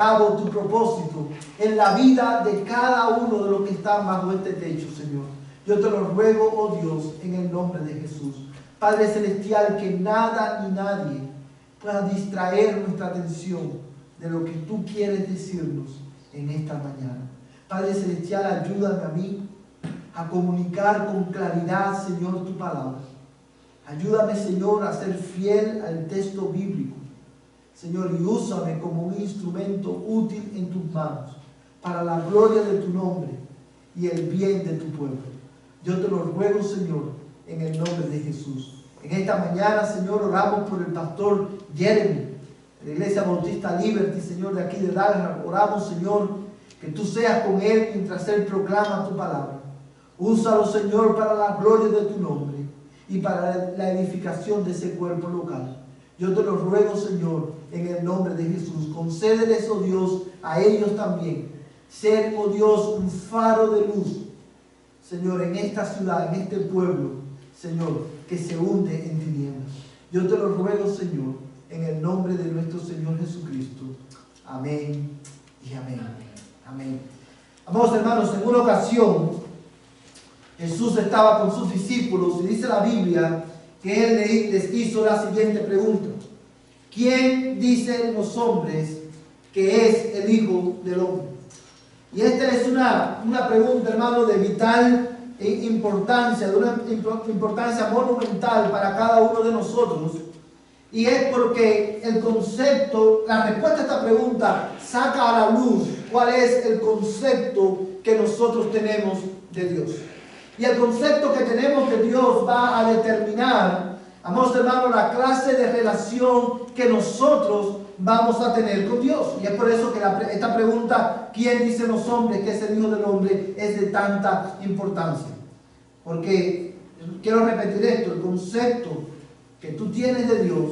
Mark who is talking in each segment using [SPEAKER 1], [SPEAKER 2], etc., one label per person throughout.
[SPEAKER 1] cabo tu propósito en la vida de cada uno de los que están bajo este techo, Señor. Yo te lo ruego, oh Dios, en el nombre de Jesús. Padre Celestial, que nada ni nadie pueda distraer nuestra atención de lo que tú quieres decirnos en esta mañana. Padre Celestial, ayúdame a mí a comunicar con claridad, Señor, tu palabra. Ayúdame, Señor, a ser fiel al texto bíblico. Señor, y úsame como un instrumento útil en tus manos para la gloria de tu nombre y el bien de tu pueblo. Yo te lo ruego, Señor, en el nombre de Jesús. En esta mañana, Señor, oramos por el pastor Jeremy, de la Iglesia Bautista Liberty, Señor, de aquí de Dallas. Oramos, Señor, que tú seas con él mientras él proclama tu palabra. Úsalo, Señor, para la gloria de tu nombre y para la edificación de ese cuerpo local. Yo te lo ruego, Señor, en el nombre de Jesús. Concédeles, oh Dios, a ellos también ser, oh Dios, un faro de luz, Señor, en esta ciudad, en este pueblo, Señor, que se hunde en tinieblas. Yo te lo ruego, Señor, en el nombre de nuestro Señor Jesucristo. Amén y amén. Amén. Amados hermanos, en una ocasión Jesús estaba con sus discípulos y dice la Biblia que Él les hizo la siguiente pregunta: ¿quién dicen los hombres que es el Hijo del Hombre? Y esta es una pregunta, hermano, de vital importancia, de una importancia monumental para cada uno de nosotros. Y es porque el concepto, la respuesta a esta pregunta saca a la luz cuál es el concepto que nosotros tenemos de Dios. Y el concepto que tenemos de Dios va a determinar, amados hermanos, la clase de relación que nosotros vamos a tener con Dios. Y es por eso que esta pregunta, ¿quién dicen los hombres que es el Hijo del Hombre?, es de tanta importancia. Porque, quiero repetir esto, el concepto que tú tienes de Dios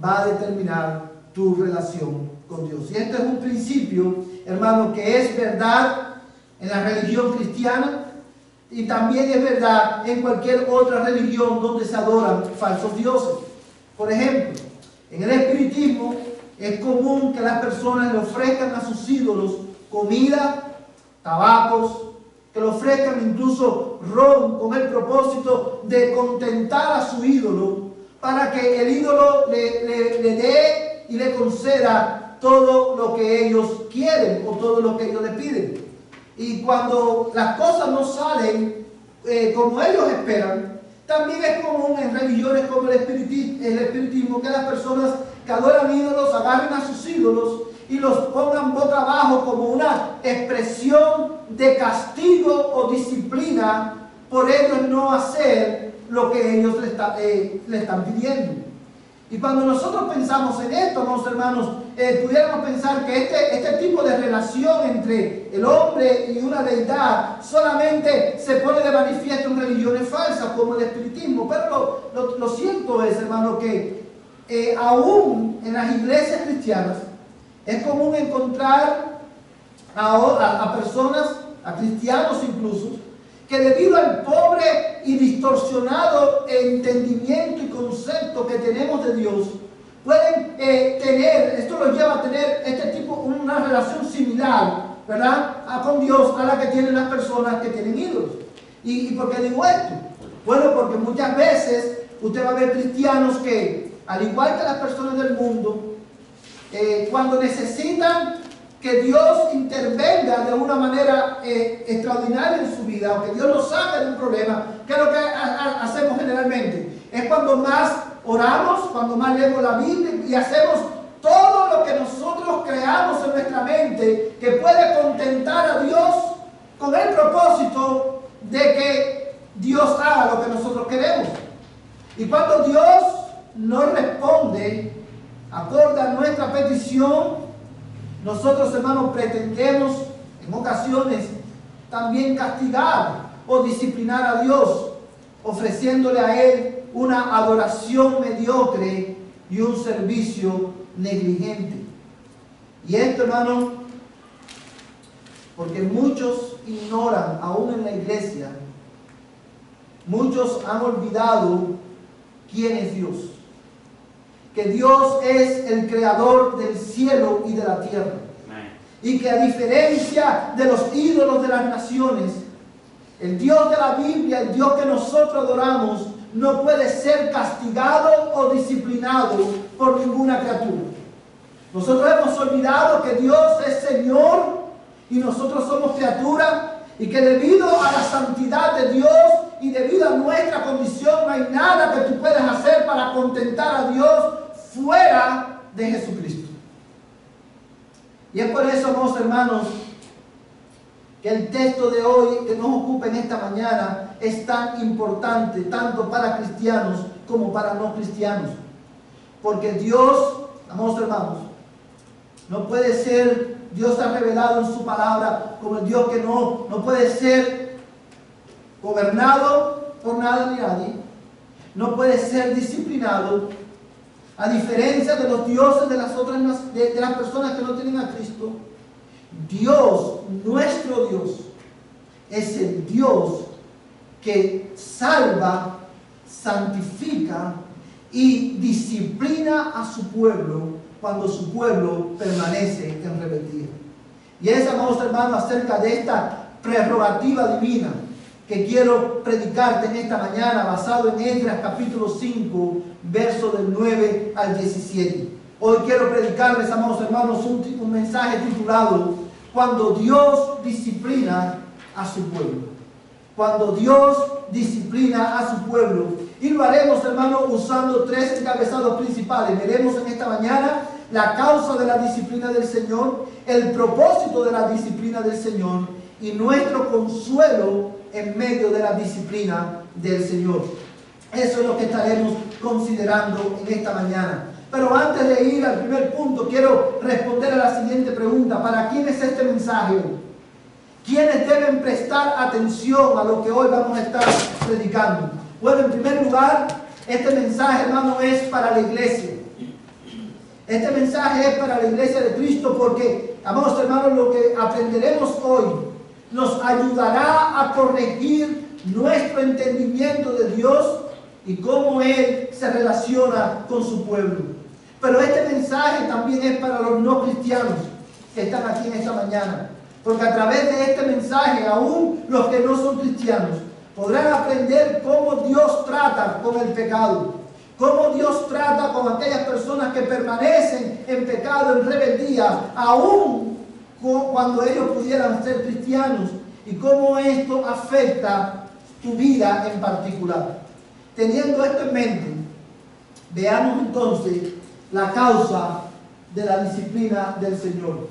[SPEAKER 1] va a determinar tu relación con Dios. Y esto es un principio, hermano, que es verdad en la religión cristiana y también es verdad en cualquier otra religión donde se adoran falsos dioses. Por ejemplo, en el espiritismo es común que las personas le ofrezcan a sus ídolos comida, tabacos, que le ofrezcan incluso ron con el propósito de contentar a su ídolo, para que el ídolo le dé y le conceda todo lo que ellos quieren o todo lo que ellos le piden. Y cuando las cosas no salen como ellos esperan, también es común en religiones como el espiritismo que las personas que adoran ídolos agarren a sus ídolos y los pongan boca abajo como una expresión de castigo o disciplina por ellos no hacer lo que ellos le están pidiendo. Y cuando nosotros pensamos en esto, amados hermanos, pudiéramos pensar que este tipo de relación entre el hombre y una deidad solamente se pone de manifiesto en religiones falsas como el espiritismo. Pero lo cierto es, hermano, que aún en las iglesias cristianas es común encontrar a personas, a cristianos incluso, que debido al pobre y distorsionado entendimiento y concepto que tenemos de Dios, pueden esto los lleva a tener una relación similar, ¿verdad?, con Dios a la que tienen las personas que tienen ídolos. ¿Y por qué digo esto? Bueno, porque muchas veces usted va a ver cristianos que, al igual que las personas del mundo, cuando necesitan que Dios intervenga de una manera extraordinaria en su vida, o que Dios los saque de un problema, ¿qué es lo que hacemos generalmente? Es cuando más oramos, cuando más leemos la Biblia y hacemos todo lo que nosotros creamos en nuestra mente que puede contentar a Dios con el propósito de que Dios haga lo que nosotros queremos. Y cuando Dios no responde acorde a nuestra petición, nosotros, hermanos, pretendemos en ocasiones también castigar o disciplinar a Dios, ofreciéndole a Él una adoración mediocre y un servicio negligente. Y esto, hermano, porque muchos ignoran, aún en la iglesia, muchos han olvidado quién es Dios. Que Dios es el creador del cielo y de la tierra. y que a diferencia de los ídolos de las naciones, el Dios de la Biblia, el Dios que nosotros adoramos, no puede ser castigado o disciplinado por ninguna criatura. Nosotros hemos olvidado que Dios es Señor y nosotros somos criaturas, y que debido a la santidad de Dios y debido a nuestra condición no hay nada que tú puedas hacer para contentar a Dios fuera de Jesucristo. Y es por eso, amados hermanos, que el texto de hoy que nos ocupa en esta mañana es tan importante, tanto para cristianos como para no cristianos. Porque Dios, amados hermanos, no puede ser, Dios ha revelado en su palabra como el Dios que no puede ser gobernado por nada ni nadie, no puede ser disciplinado, a diferencia de los dioses de las personas que no tienen a Cristo. Dios, nuestro Dios, es el Dios que salva, santifica y disciplina a su pueblo cuando su pueblo permanece en rebeldía. Y es, amados hermanos, acerca de esta prerrogativa divina que quiero predicarte en esta mañana, basado en Esdras capítulo 5, verso del 9 al 17. Hoy quiero predicarles, amados hermanos, un mensaje titulado Cuando Dios disciplina a su pueblo. Cuando Dios disciplina a su pueblo. Y lo haremos, hermanos, usando tres encabezados principales. Veremos en esta mañana la causa de la disciplina del Señor, el propósito de la disciplina del Señor y nuestro consuelo en medio de la disciplina del Señor. Eso es lo que estaremos considerando en esta mañana. Pero antes de ir al primer punto, quiero responder a la siguiente pregunta. ¿Para quién es este mensaje? ¿Quiénes deben prestar atención a lo que hoy vamos a estar predicando? Bueno, en primer lugar, este mensaje, hermano, es para la iglesia. Este mensaje es para la iglesia de Cristo porque, amados hermanos, lo que aprenderemos hoy nos ayudará a corregir nuestro entendimiento de Dios y cómo Él se relaciona con su pueblo. Pero este mensaje también es para los no cristianos que están aquí en esta mañana. Porque a través de este mensaje, aún los que no son cristianos, podrán aprender cómo Dios trata con el pecado. Cómo Dios trata con aquellas personas que permanecen en pecado, en rebeldía, aún cuando ellos pudieran ser cristianos. Y cómo esto afecta tu vida en particular. Teniendo esto en mente, veamos entonces la causa de la disciplina del Señor.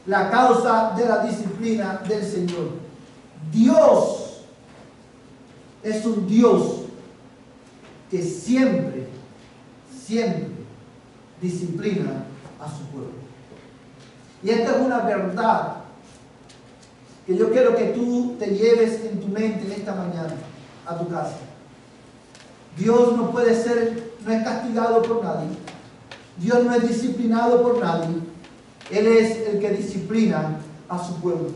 [SPEAKER 1] La causa de la disciplina del Señor. Dios es un Dios que siempre disciplina a su pueblo. Y esta es una verdad que yo quiero que tú te lleves en tu mente en esta mañana a tu casa. Dios no puede ser, no es castigado por nadie. Dios no es disciplinado por nadie. Él es el que disciplina a su pueblo.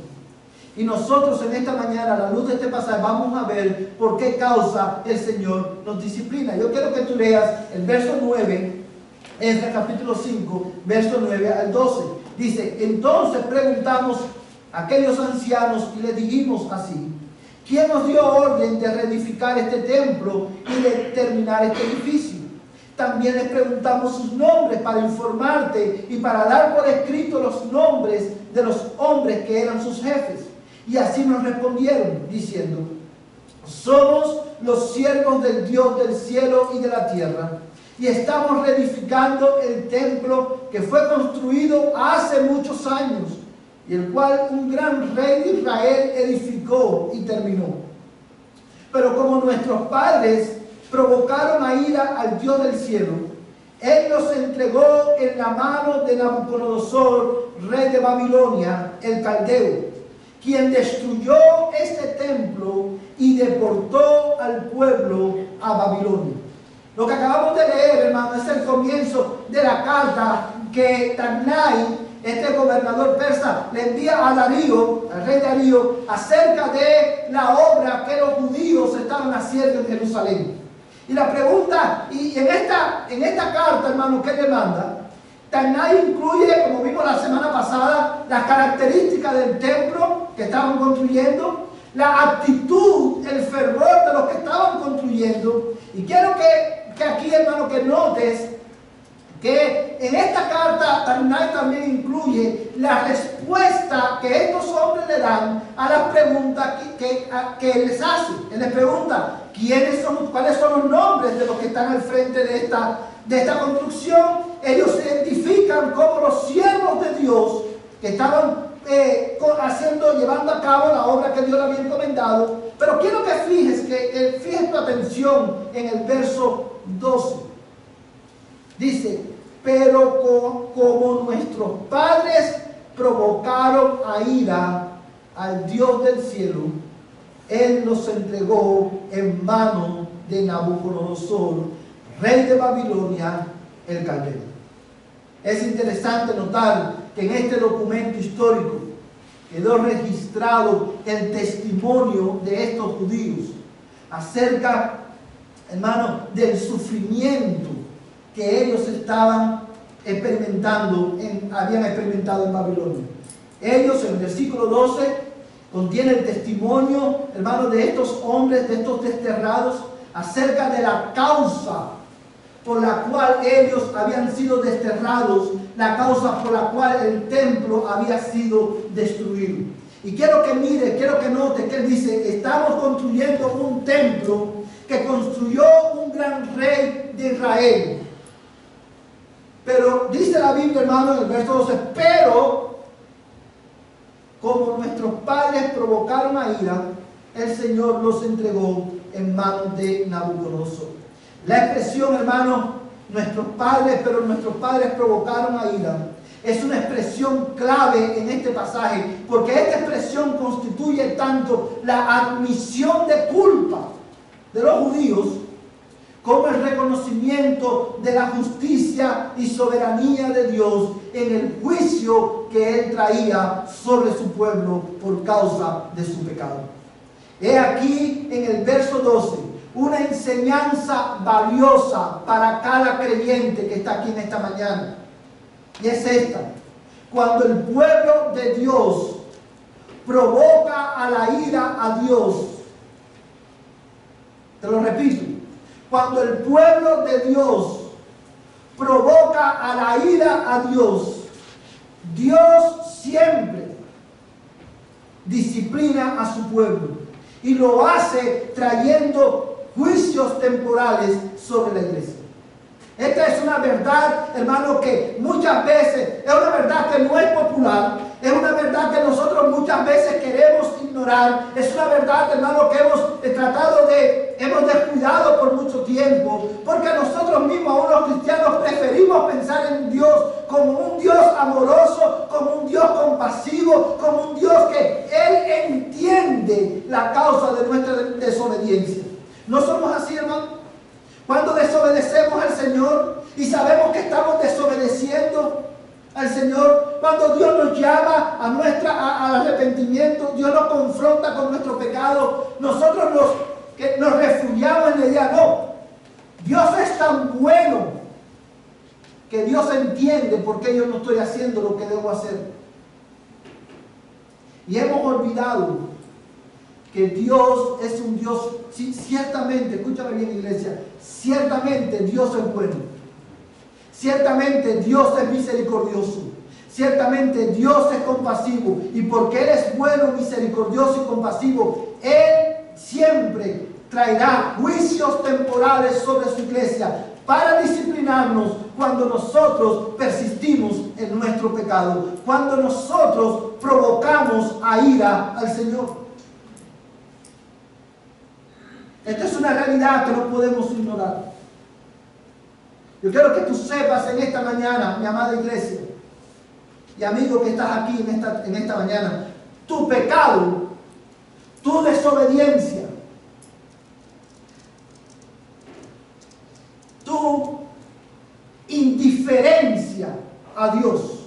[SPEAKER 1] Y nosotros en esta mañana, a la luz de este pasaje, vamos a ver por qué causa el Señor nos disciplina. Yo quiero que tú leas el verso 9, Esdras capítulo 5, verso 9 al 12. Dice, entonces preguntamos a aquellos ancianos y les dijimos así: ¿quién nos dio orden de reedificar este templo y de terminar este edificio? También les preguntamos sus nombres para informarte y para dar por escrito los nombres de los hombres que eran sus jefes. Y así nos respondieron, diciendo: somos los siervos del Dios del cielo y de la tierra, y estamos reedificando el templo que fue construido hace muchos años, y el cual un gran rey de Israel edificó y terminó. Pero como nuestros padres provocaron a ira al Dios del cielo, Él los entregó en la mano de Nabucodonosor, rey de Babilonia, el caldeo, quien destruyó este templo y deportó al pueblo a Babilonia. Lo que acabamos de leer, hermano, es el comienzo de la carta que Tagnai, este gobernador persa, le envía a Darío, al rey Darío, acerca de la obra que los judíos estaban haciendo en Jerusalén. Y la pregunta, y en esta carta, hermano, que le manda, Tanai incluye, como vimos la semana pasada, las características del templo que estaban construyendo, la actitud, el fervor de los que estaban construyendo. Y quiero que aquí, hermano, que notes que en esta carta Tanai también incluye la respuesta que estos hombres le dan a las preguntas que les hace. Él les pregunta, ¿cuáles son los nombres de los que están al frente de esta construcción? Ellos se identifican como los siervos de Dios que estaban llevando a cabo la obra que Dios le había encomendado. Pero quiero que fijes tu atención en el verso 12. Dice, pero como nuestros padres provocaron a ira al Dios del cielo, Él los entregó en mano de Nabucodonosor, rey de Babilonia, el caldeo. Es interesante notar que en este documento histórico quedó registrado el testimonio de estos judíos acerca, hermano, del sufrimiento que ellos habían experimentado en Babilonia. Ellos, en el versículo 12, contiene el testimonio, hermano, de estos hombres, de estos desterrados, acerca de la causa por la cual ellos habían sido desterrados, la causa por la cual el templo había sido destruido. Y quiero que mire, quiero que note que él dice, estamos construyendo un templo que construyó un gran rey de Israel. Pero dice la Biblia, hermano, en el verso 12, pero como nuestros padres provocaron a ira, el Señor los entregó en manos de Nabucodonosor. La expresión, hermano, nuestros padres provocaron a ira, es una expresión clave en este pasaje, porque esta expresión constituye tanto la admisión de culpa de los judíos, como el reconocimiento de la justicia y soberanía de Dios en el juicio que Él traía sobre su pueblo por causa de su pecado. He aquí en el verso 12 una enseñanza valiosa para cada creyente que está aquí en esta mañana. Y es esta: cuando el pueblo de Dios provoca a la ira a Dios, te lo repito, cuando el pueblo de Dios provoca a la ira a Dios, Dios siempre disciplina a su pueblo y lo hace trayendo juicios temporales sobre la iglesia. Esta es una verdad, hermano, que muchas veces es una verdad que no es popular, es una verdad que nosotros muchas veces queremos ignorar, es una verdad, hermano, que hemos descuidado por mucho tiempo, porque nosotros mismos, aún los cristianos, preferimos pensar en Dios como un Dios amoroso, como un Dios compasivo, como un Dios que Él entiende la causa de nuestra desobediencia. ¿No somos así, hermano? Cuando desobedecemos al Señor y sabemos que estamos desobedeciendo al Señor, cuando Dios nos llama al arrepentimiento, Dios nos confronta con nuestro pecado, nosotros nos refugiamos en la idea, no, Dios es tan bueno que Dios entiende por qué yo no estoy haciendo lo que debo hacer. Y hemos olvidado que Dios es un Dios, sí, ciertamente, escúchame bien, iglesia, ciertamente Dios es bueno, ciertamente Dios es misericordioso, ciertamente Dios es compasivo, y porque Él es bueno, misericordioso y compasivo, Él siempre traerá juicios temporales sobre su iglesia para disciplinarnos cuando nosotros persistimos en nuestro pecado, cuando nosotros provocamos a ira al Señor. Esto es una realidad que no podemos ignorar. Yo quiero que tú sepas en esta mañana, mi amada iglesia, y amigo que estás aquí en esta mañana, tu pecado, tu desobediencia, tu indiferencia a Dios,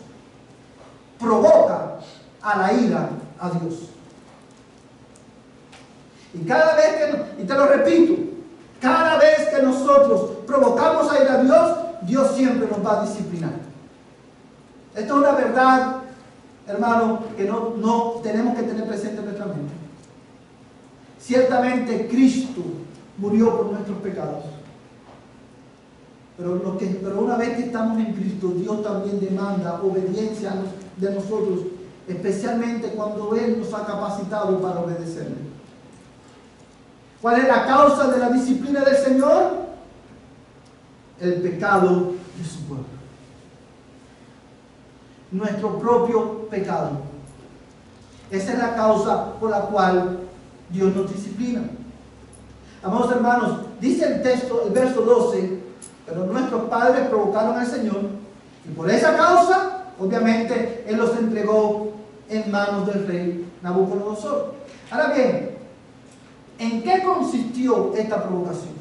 [SPEAKER 1] provoca a la ira a Dios. Y cada vez y te lo repito, cada vez que nosotros provocamos a ir a Dios, Dios siempre nos va a disciplinar. Esto es una verdad, hermano, que no tenemos que tener presente en nuestra mente. Ciertamente Cristo murió por nuestros pecados. Pero una vez que estamos en Cristo, Dios también demanda obediencia de nosotros, especialmente cuando Él nos ha capacitado para obedecerle. ¿Cuál es la causa de la disciplina del Señor? El pecado de su pueblo. Nuestro propio pecado. Esa es la causa por la cual Dios nos disciplina. Amados hermanos, dice el texto, el verso 12, pero nuestros padres provocaron al Señor y por esa causa, obviamente, Él los entregó en manos del rey Nabucodonosor. Ahora bien, ¿en qué consistió esta provocación?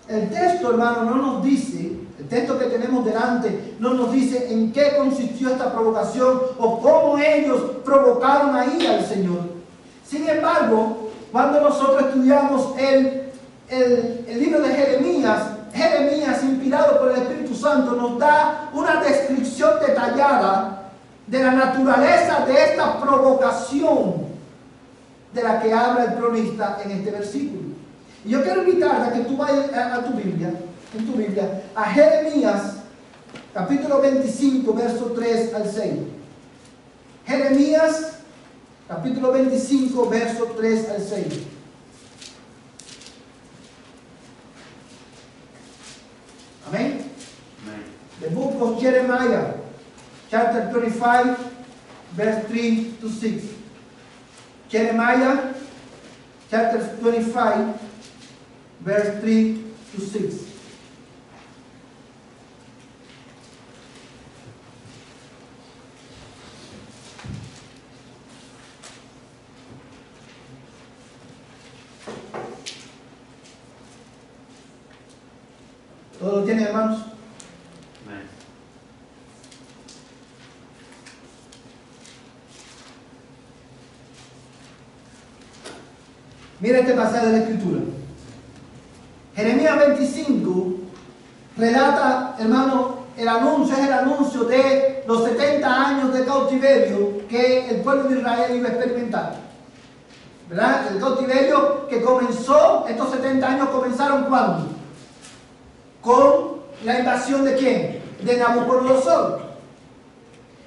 [SPEAKER 1] El texto, hermano, no nos dice, el texto que tenemos delante, no nos dice en qué consistió esta provocación o cómo ellos provocaron a ir al Señor. Sin embargo, cuando nosotros estudiamos el libro de Jeremías, inspirado por el Espíritu Santo, nos da una descripción detallada de la naturaleza de esta provocación de la que habla el cronista en este versículo. Y yo quiero invitarte a que tú vayas en tu Biblia, a Jeremías, capítulo 25, verso 3 al 6. Jeremías, capítulo 25, verso 3 al 6. Amén. The book of Jeremiah, chapter 25, verse 3 to 6. Jeremiah, chapter 25, verse 3 to 6. ¿Todos lo tienen, hermanos?
[SPEAKER 2] Amén.
[SPEAKER 1] Mira este pasaje de la Escritura. Jeremías 25 relata, hermano, es el anuncio de los 70 años de cautiverio que el pueblo de Israel iba a experimentar. ¿Verdad? El cautiverio que comenzó, estos 70 años comenzaron ¿cuándo? Con la invasión ¿de quién? De Nabucodonosor.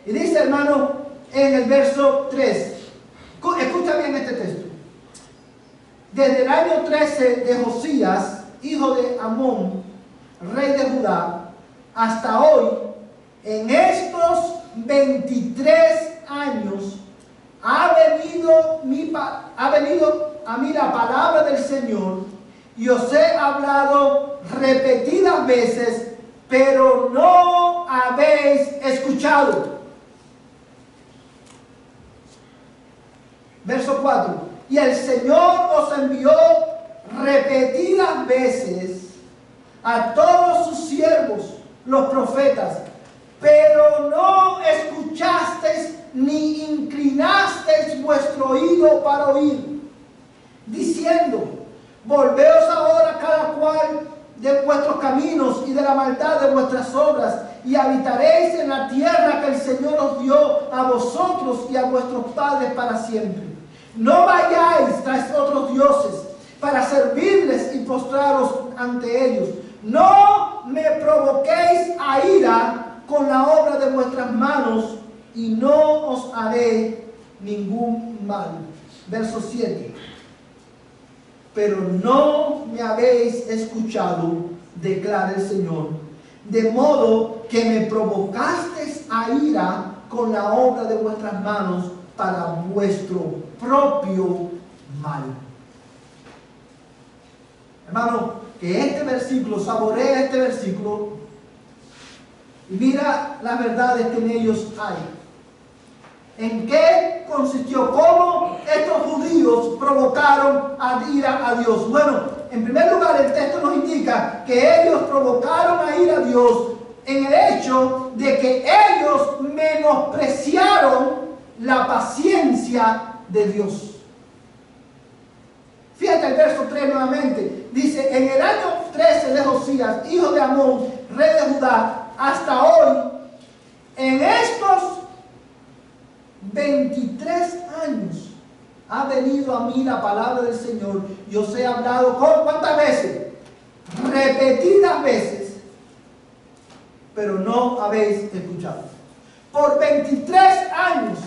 [SPEAKER 1] Y dice, hermano, en el verso 3, escucha bien este texto. Desde el año 13 de Josías, hijo de Amón, rey de Judá, hasta hoy, en estos 23 años, ha venido a mí la palabra del Señor, y os he hablado repetidas veces, pero no habéis escuchado. Verso 4. Y el Señor os envió repetidas veces a todos sus siervos, los profetas, pero no escuchasteis ni inclinasteis vuestro oído para oír, diciendo: volveos ahora cada cual de vuestros caminos y de la maldad de vuestras obras, y habitaréis en la tierra que el Señor os dio a vosotros y a vuestros padres para siempre. No vayáis tras otros dioses para servirles y postraros ante ellos. No me provoquéis a ira con la obra de vuestras manos, y no os haré ningún mal. Verso 7. Pero no me habéis escuchado, declara el Señor, de modo que me provocasteis a ira con la obra de vuestras manos para vuestro propio mal. Hermano, que este versículo, saborea este versículo y mira las verdades que en ellos hay. ¿En qué consistió? ¿Cómo estos judíos provocaron a ira a Dios? Bueno, en primer lugar el texto nos indica que ellos provocaron a ir a Dios en el hecho de que ellos menospreciaron la paciencia de Dios. Fíjate el verso 3 nuevamente. Dice: en el año 13 de Josías, hijo de Amón, rey de Judá, hasta hoy, En estos 23 años ha venido a mí la palabra del Señor y os he hablado con ¿cuántas veces? Repetidas veces, pero no habéis escuchado. Por 23 años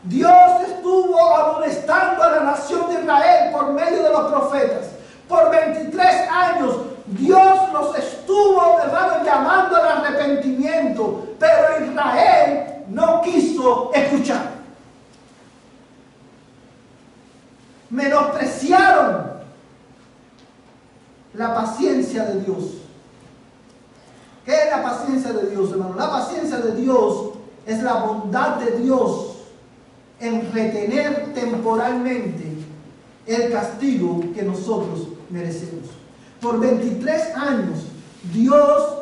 [SPEAKER 1] Dios estuvo amonestando a la nación de Israel por medio de los profetas. Por 23 años Dios los estuvo, hermanos, llamando al arrepentimiento, pero Israel no quiso escuchar. Menospreciaron la paciencia de Dios. ¿Qué es la paciencia de Dios, hermano? La paciencia de Dios es la bondad de Dios en retener temporalmente el castigo que nosotros merecemos. Por 23 años, Dios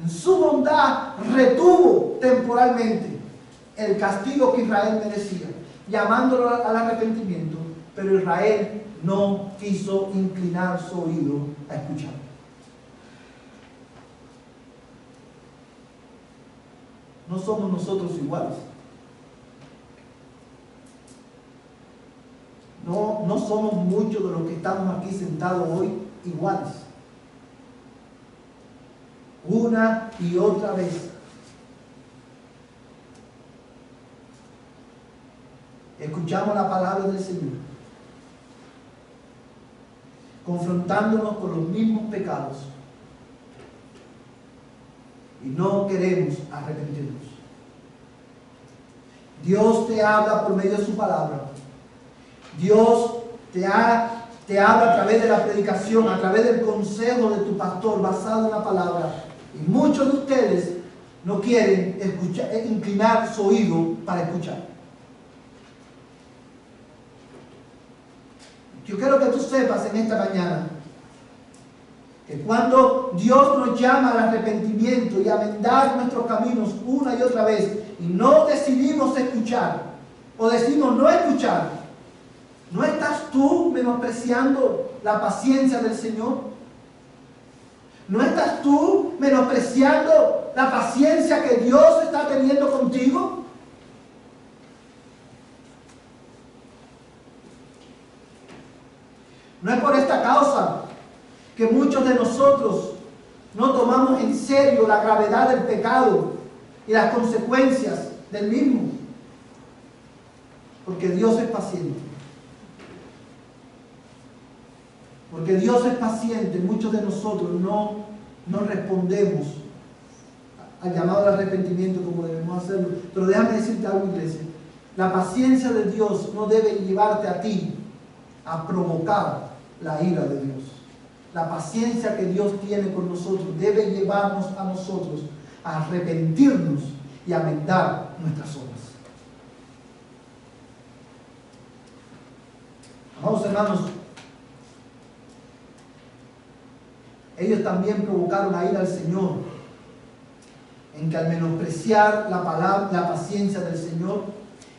[SPEAKER 1] en su bondad retuvo temporalmente el castigo que Israel merecía, llamándolo al arrepentimiento, pero Israel no quiso inclinar su oído a escuchar. No somos nosotros iguales. No somos muchos de los que estamos aquí sentados hoy iguales. Una y otra vez escuchamos la palabra del Señor, confrontándonos con los mismos pecados, y no queremos arrepentirnos. Dios te habla por medio de su palabra. Dios te habla a través de la predicación, a través del consejo de tu pastor basado en la palabra. Y muchos de ustedes no quieren escuchar, inclinar su oído para escuchar. Yo quiero que tú sepas en esta mañana que cuando Dios nos llama al arrepentimiento y a enmendar nuestros caminos una y otra vez, y no decidimos escuchar, o decimos no escuchar, ¿no estás tú menospreciando la paciencia del Señor? ¿No estás tú menospreciando la paciencia que Dios está teniendo contigo? No es por esta causa que muchos de nosotros no tomamos en serio la gravedad del pecado y las consecuencias del mismo, porque Dios es paciente. Porque Dios es paciente, muchos de nosotros no respondemos al llamado al arrepentimiento como debemos hacerlo. Pero déjame decirte algo, iglesia. La paciencia de Dios no debe llevarte a ti a provocar la ira de Dios. La paciencia que Dios tiene con nosotros debe llevarnos a nosotros a arrepentirnos y a enmendar nuestras obras. Amados hermanos, ellos también provocaron la ira al Señor, en que al menospreciar la palabra, la paciencia del Señor,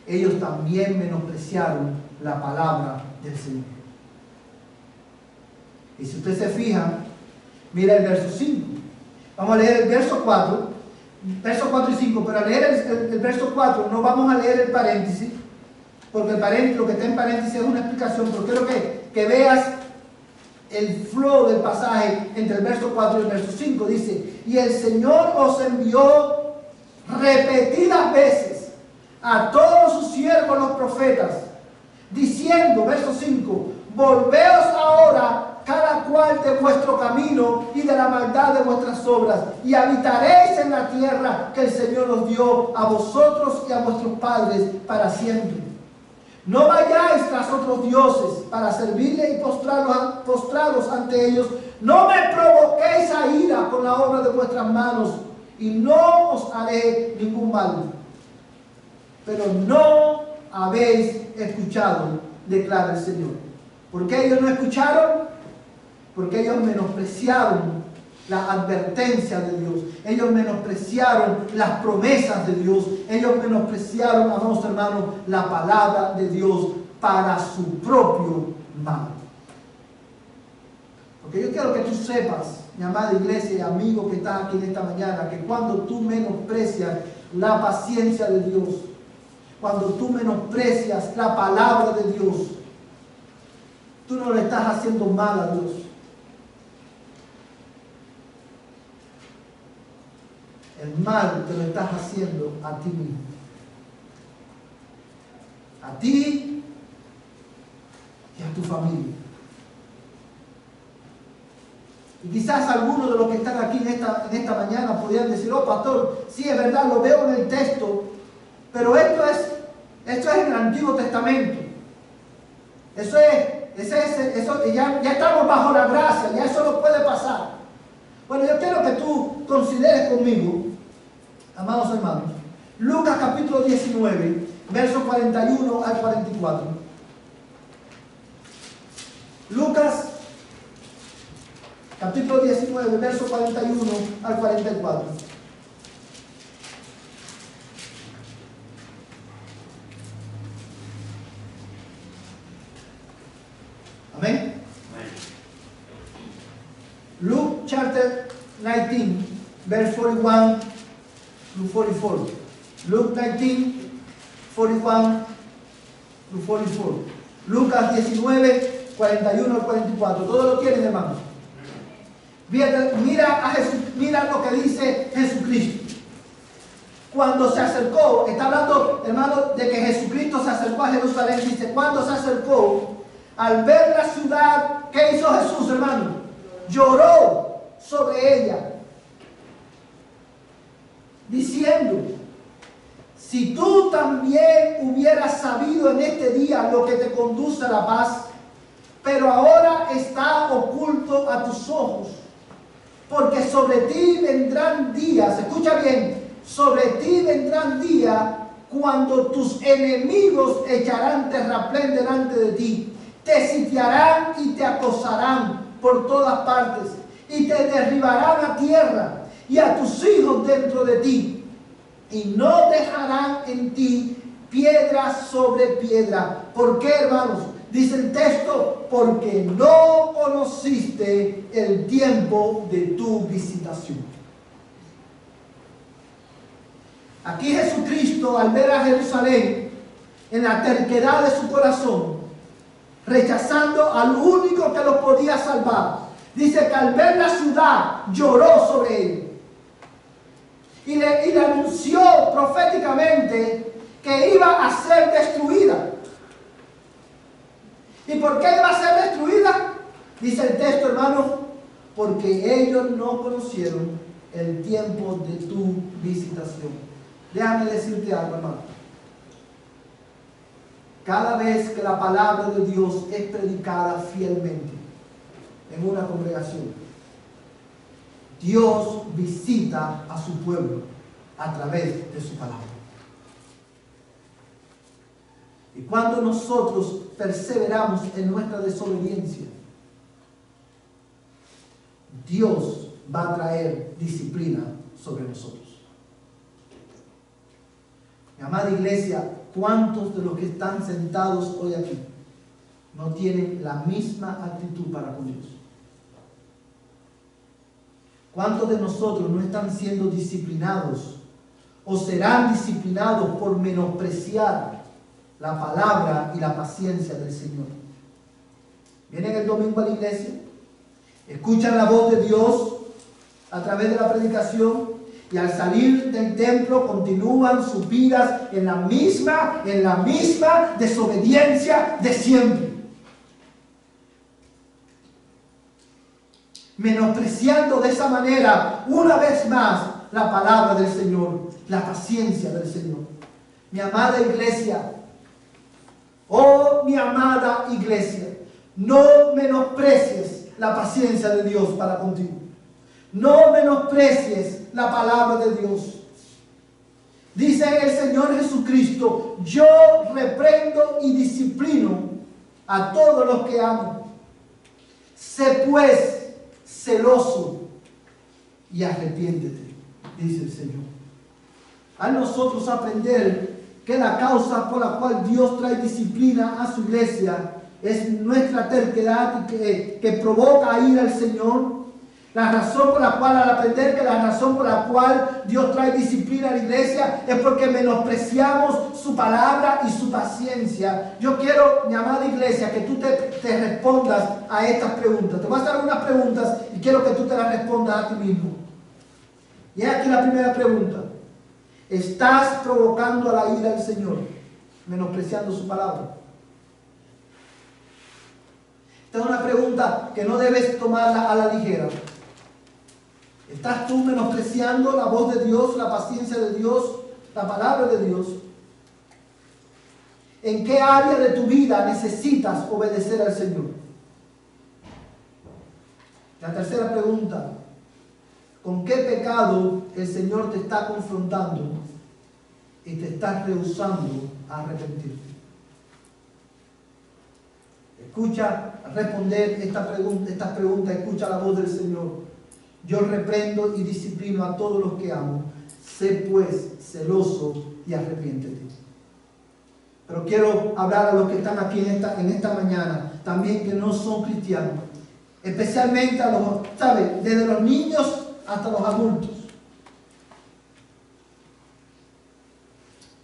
[SPEAKER 1] ellos también menospreciaron la palabra del Señor. Y si usted se fija, mira el verso 5. Vamos a leer el verso 4 y 5, pero al leer el verso 4 no vamos a leer el paréntesis, porque el paréntesis, lo que está en paréntesis es una explicación, pero quiero que veas el flow del pasaje entre el verso 4 y el verso 5. Dice: y el Señor os envió repetidas veces a todos sus siervos los profetas, diciendo, verso 5, volveos ahora cada cual de vuestro camino y de la maldad de vuestras obras, y habitaréis en la tierra que el Señor os dio a vosotros y a vuestros padres para siempre. No vayáis tras otros dioses para servirle y postraros ante ellos. No me provoquéis a ira con la obra de vuestras manos, y no os haré ningún mal. Pero no habéis escuchado, declara el Señor. ¿Por qué ellos no escucharon? Porque ellos menospreciaron la advertencia de Dios. Ellos menospreciaron las promesas de Dios. Ellos menospreciaron, amados hermanos, la palabra de Dios para su propio mal. Porque yo quiero que tú sepas, mi amada iglesia y amigo que estás aquí en esta mañana, que cuando tú menosprecias la paciencia de Dios, cuando tú menosprecias la palabra de Dios, tú no le estás haciendo mal a Dios. El mal te lo estás haciendo a ti mismo. A ti y a tu familia. Y quizás algunos de los que están aquí en esta mañana podrían decir: oh pastor, sí es verdad, lo veo en el texto, pero esto es en el Antiguo Testamento. Eso ya estamos bajo la gracia, ya eso no puede pasar. Bueno, yo quiero que tú consideres conmigo, amados hermanos, Lucas capítulo 19, versos 41 al 44. Lucas capítulo 19, versos 41 al 44. Amén. Luke chapter 19, verse 41 through 44. Luke 19, 41 through 44. Lucas 19, 41 al 44. Todos lo tienen, hermanos. Mira a Jesús, mira lo que dice Jesucristo. Cuando se acercó, está hablando, hermano, de que Jesucristo se acercó a Jerusalén. Dice, cuando se acercó, al ver la ciudad, ¿qué hizo Jesús, hermano? Lloró sobre ella, diciendo: si tú también hubieras sabido en este día lo que te conduce a la paz, pero ahora está oculto a tus ojos, porque sobre ti vendrán días, escucha bien, sobre ti vendrán días cuando tus enemigos echarán terraplén delante de ti, te sitiarán y te acosarán por todas partes, y te derribarán a tierra y a tus hijos dentro de ti, y no dejarán en ti piedra sobre piedra. ¿Por qué, hermanos? Dice el texto: porque no conociste el tiempo de tu visitación. Aquí Jesucristo, al ver a Jerusalén en la terquedad de su corazón, rechazando al único que lo podía salvar, dice que al ver la ciudad lloró sobre él y le anunció proféticamente que iba a ser destruida. ¿Y por qué iba a ser destruida? Dice el texto, hermano: porque ellos no conocieron el tiempo de tu visitación. Déjame decirte algo, hermano. Cada vez que la palabra de Dios es predicada fielmente en una congregación, Dios visita a su pueblo a través de su palabra. Y cuando nosotros perseveramos en nuestra desobediencia, Dios va a traer disciplina sobre nosotros. Mi amada iglesia, ¿cuántos de los que están sentados hoy aquí no tienen la misma actitud para con Dios? ¿Cuántos de nosotros no están siendo disciplinados o serán disciplinados por menospreciar la palabra y la paciencia del Señor? Vienen el domingo a la iglesia, escuchan la voz de Dios a través de la predicación, y al salir del templo continúan sus vidas en la misma desobediencia de siempre, menospreciando de esa manera una vez más la palabra del Señor, la paciencia del Señor. Mi amada iglesia, oh mi amada iglesia, no menosprecies la paciencia de Dios para contigo. No menosprecies la palabra de Dios. Dice el Señor Jesucristo: yo reprendo y disciplino a todos los que amo. Sé pues celoso y arrepiéntete, dice el Señor. A nosotros aprender que la causa por la cual Dios trae disciplina a su iglesia es nuestra terquedad que provoca ir al Señor. La razón por la cual, al aprender que la razón por la cual Dios trae disciplina a la iglesia es porque menospreciamos su palabra y su paciencia. Yo quiero, mi amada iglesia, que tú te respondas a estas preguntas. Te voy a hacer algunas preguntas y quiero que tú te las respondas a ti mismo. Y aquí la primera pregunta. ¿Estás provocando a la ira del Señor, menospreciando su palabra? Esta es una pregunta que no debes tomarla a la ligera. ¿Estás tú menospreciando la voz de Dios, la paciencia de Dios, la palabra de Dios? ¿En qué área de tu vida necesitas obedecer al Señor? La tercera pregunta. ¿Con qué pecado el Señor te está confrontando y te está rehusando a arrepentirte? Escucha responder estas preguntas, escucha la voz del Señor. Yo reprendo y disciplino a todos los que amo. Sé pues celoso y arrepiéntete. Pero quiero hablar a los que están aquí en esta mañana, también que no son cristianos. Especialmente a los, ¿sabes? Desde los niños hasta los adultos.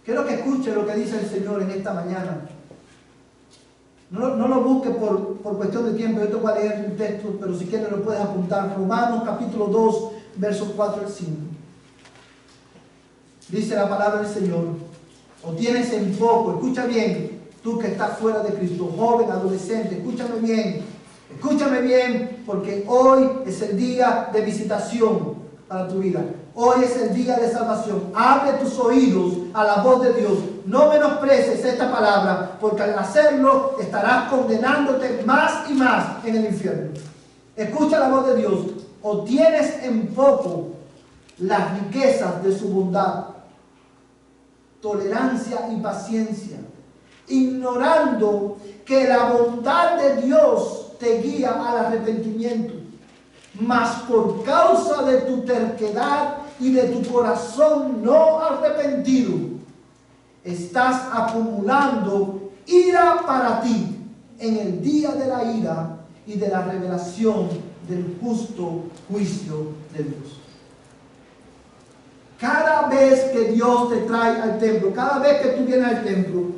[SPEAKER 1] Quiero que escuche lo que dice el Señor en esta mañana. No lo busques por cuestión de tiempo. Yo te voy a leer un texto, pero si quieres lo puedes apuntar. Romanos capítulo 2, versos 4 al 5. Dice la palabra del Señor. O tienes en poco, escucha bien, tú que estás fuera de Cristo, joven, adolescente, escúchame bien, porque hoy es el día de visitación para tu vida. Hoy es el día de salvación. Abre tus oídos a la voz de Dios. No menosprecies esta palabra, porque al hacerlo estarás condenándote más y más en el infierno. Escucha la voz de Dios. O tienes en poco las riquezas de su bondad, tolerancia y paciencia, ignorando que la bondad de Dios te guía al arrepentimiento. Mas por causa de tu terquedad y de tu corazón no arrepentido, estás acumulando ira para ti en el día de la ira y de la revelación del justo juicio de Dios. Cada vez que Dios te trae al templo, cada vez que tú vienes al templo,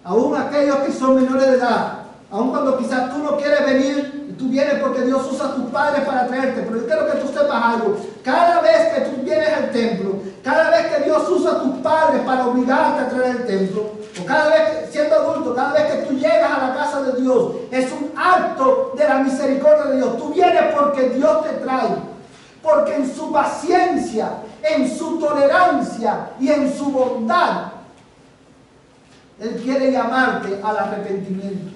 [SPEAKER 1] aún aquellos que son menores de edad, aún cuando quizás tú no quieres venir, tú vienes porque Dios usa a tus padres para traerte, pero yo quiero que tú sepas algo. Cada vez que tú vienes al templo, cada vez que Dios usa a tus padres para obligarte a traer al templo, o cada vez que, siendo adulto, cada vez que tú llegas a la casa de Dios, es un acto de la misericordia de Dios. Tú vienes porque Dios te trae, porque en su paciencia, en su tolerancia y en su bondad, Él quiere llamarte al arrepentimiento.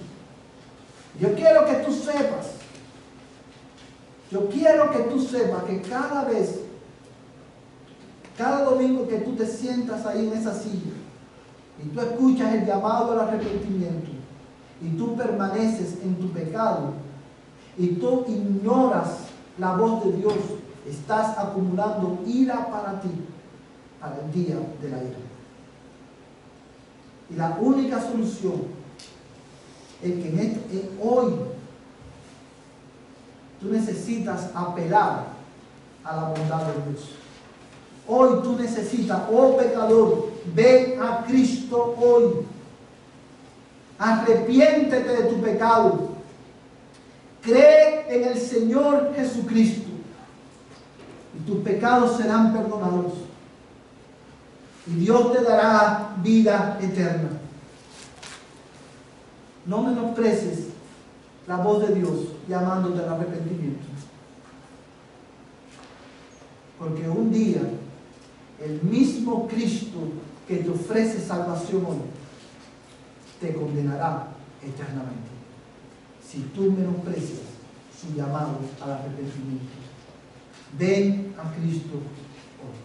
[SPEAKER 1] Yo quiero que tú sepas que cada vez, cada domingo que tú te sientas ahí en esa silla y tú escuchas el llamado al arrepentimiento y tú permaneces en tu pecado y tú ignoras la voz de Dios, estás acumulando ira para ti, para el día de la ira. Y la única solución es que hoy tú necesitas apelar a la bondad de Dios. Hoy tú necesitas, oh pecador, ven a Cristo hoy. Arrepiéntete de tu pecado. Cree en el Señor Jesucristo y tus pecados serán perdonados. Y Dios te dará vida eterna. No menosprecies la voz de Dios llamándote al arrepentimiento. Porque un día el mismo Cristo que te ofrece salvación hoy te condenará eternamente si tú menosprecias su llamado al arrepentimiento. Ven a Cristo hoy.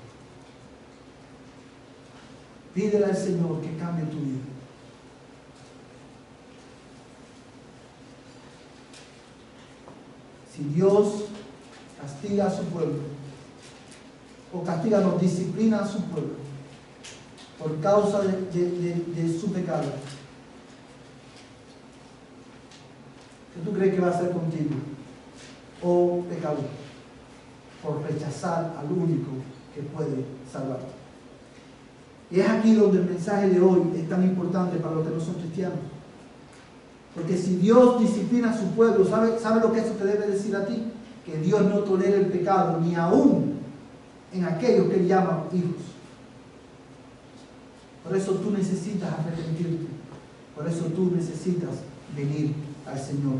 [SPEAKER 1] Pídele al Señor que cambie tu vida. Si Dios castiga a su pueblo, o castiga, nos disciplina a su pueblo, por causa de su pecado, ¿Qué tú crees que va a hacer contigo? Oh pecador, por rechazar al único que puede salvarte. Y es aquí donde el mensaje de hoy es tan importante para los que no son cristianos. Porque si Dios disciplina a su pueblo, ¿sabe lo que eso te debe decir a ti? Que Dios no tolera el pecado, ni aún en aquellos que Él llama hijos. Por eso tú necesitas arrepentirte. Por eso tú necesitas venir al Señor.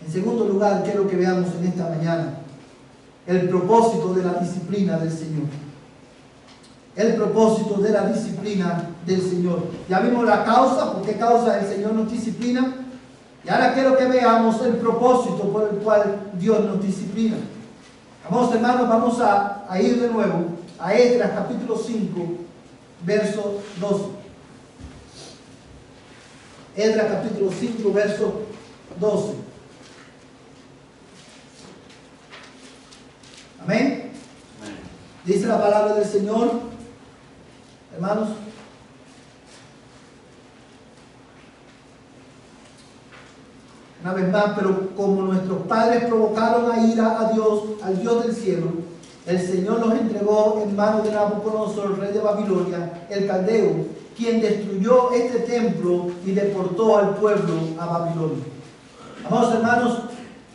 [SPEAKER 1] En segundo lugar, quiero que veamos en esta mañana el propósito de la disciplina del Señor. El propósito de la disciplina del Señor. Ya vimos la causa, por qué causa el Señor nos disciplina. Y ahora quiero que veamos el propósito por el cual Dios nos disciplina. Vamos, hermanos, vamos a ir de nuevo a Esdras capítulo 5, verso 12. Esdras capítulo 5, verso 12. Amén. Dice la palabra del Señor, hermanos. Una vez más, pero como nuestros padres provocaron a ira a Dios, al Dios del cielo, el Señor los entregó en manos de Nabucodonosor, rey de Babilonia, el caldeo, quien destruyó este templo y deportó al pueblo a Babilonia. Amados hermanos,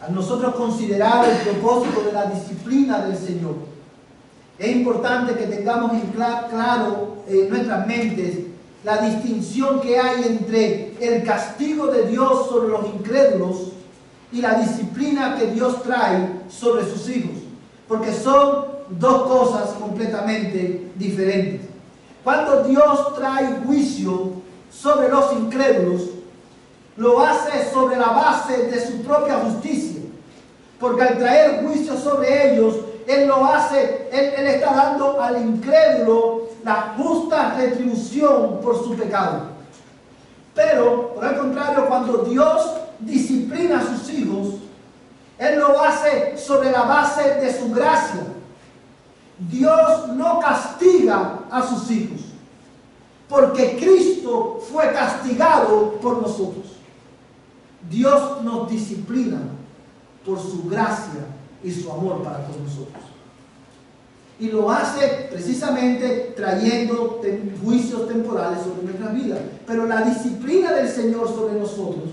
[SPEAKER 1] a nosotros considerar el propósito de la disciplina del Señor, es importante que tengamos en claro en nuestras mentes la distinción que hay entre el castigo de Dios sobre los incrédulos y la disciplina que Dios trae sobre sus hijos, porque son dos cosas completamente diferentes. Cuando Dios trae juicio sobre los incrédulos, lo hace sobre la base de su propia justicia, porque al traer juicio sobre ellos, Él lo hace, Él está dando al incrédulo la justa retribución por su pecado. Pero, por el contrario, cuando Dios disciplina a sus hijos, Él lo hace sobre la base de su gracia. Dios no castiga a sus hijos, porque Cristo fue castigado por nosotros. Dios nos disciplina por su gracia y su amor para con nosotros. Y lo hace precisamente trayendo juicios temporales sobre nuestras vidas. Pero la disciplina del Señor sobre nosotros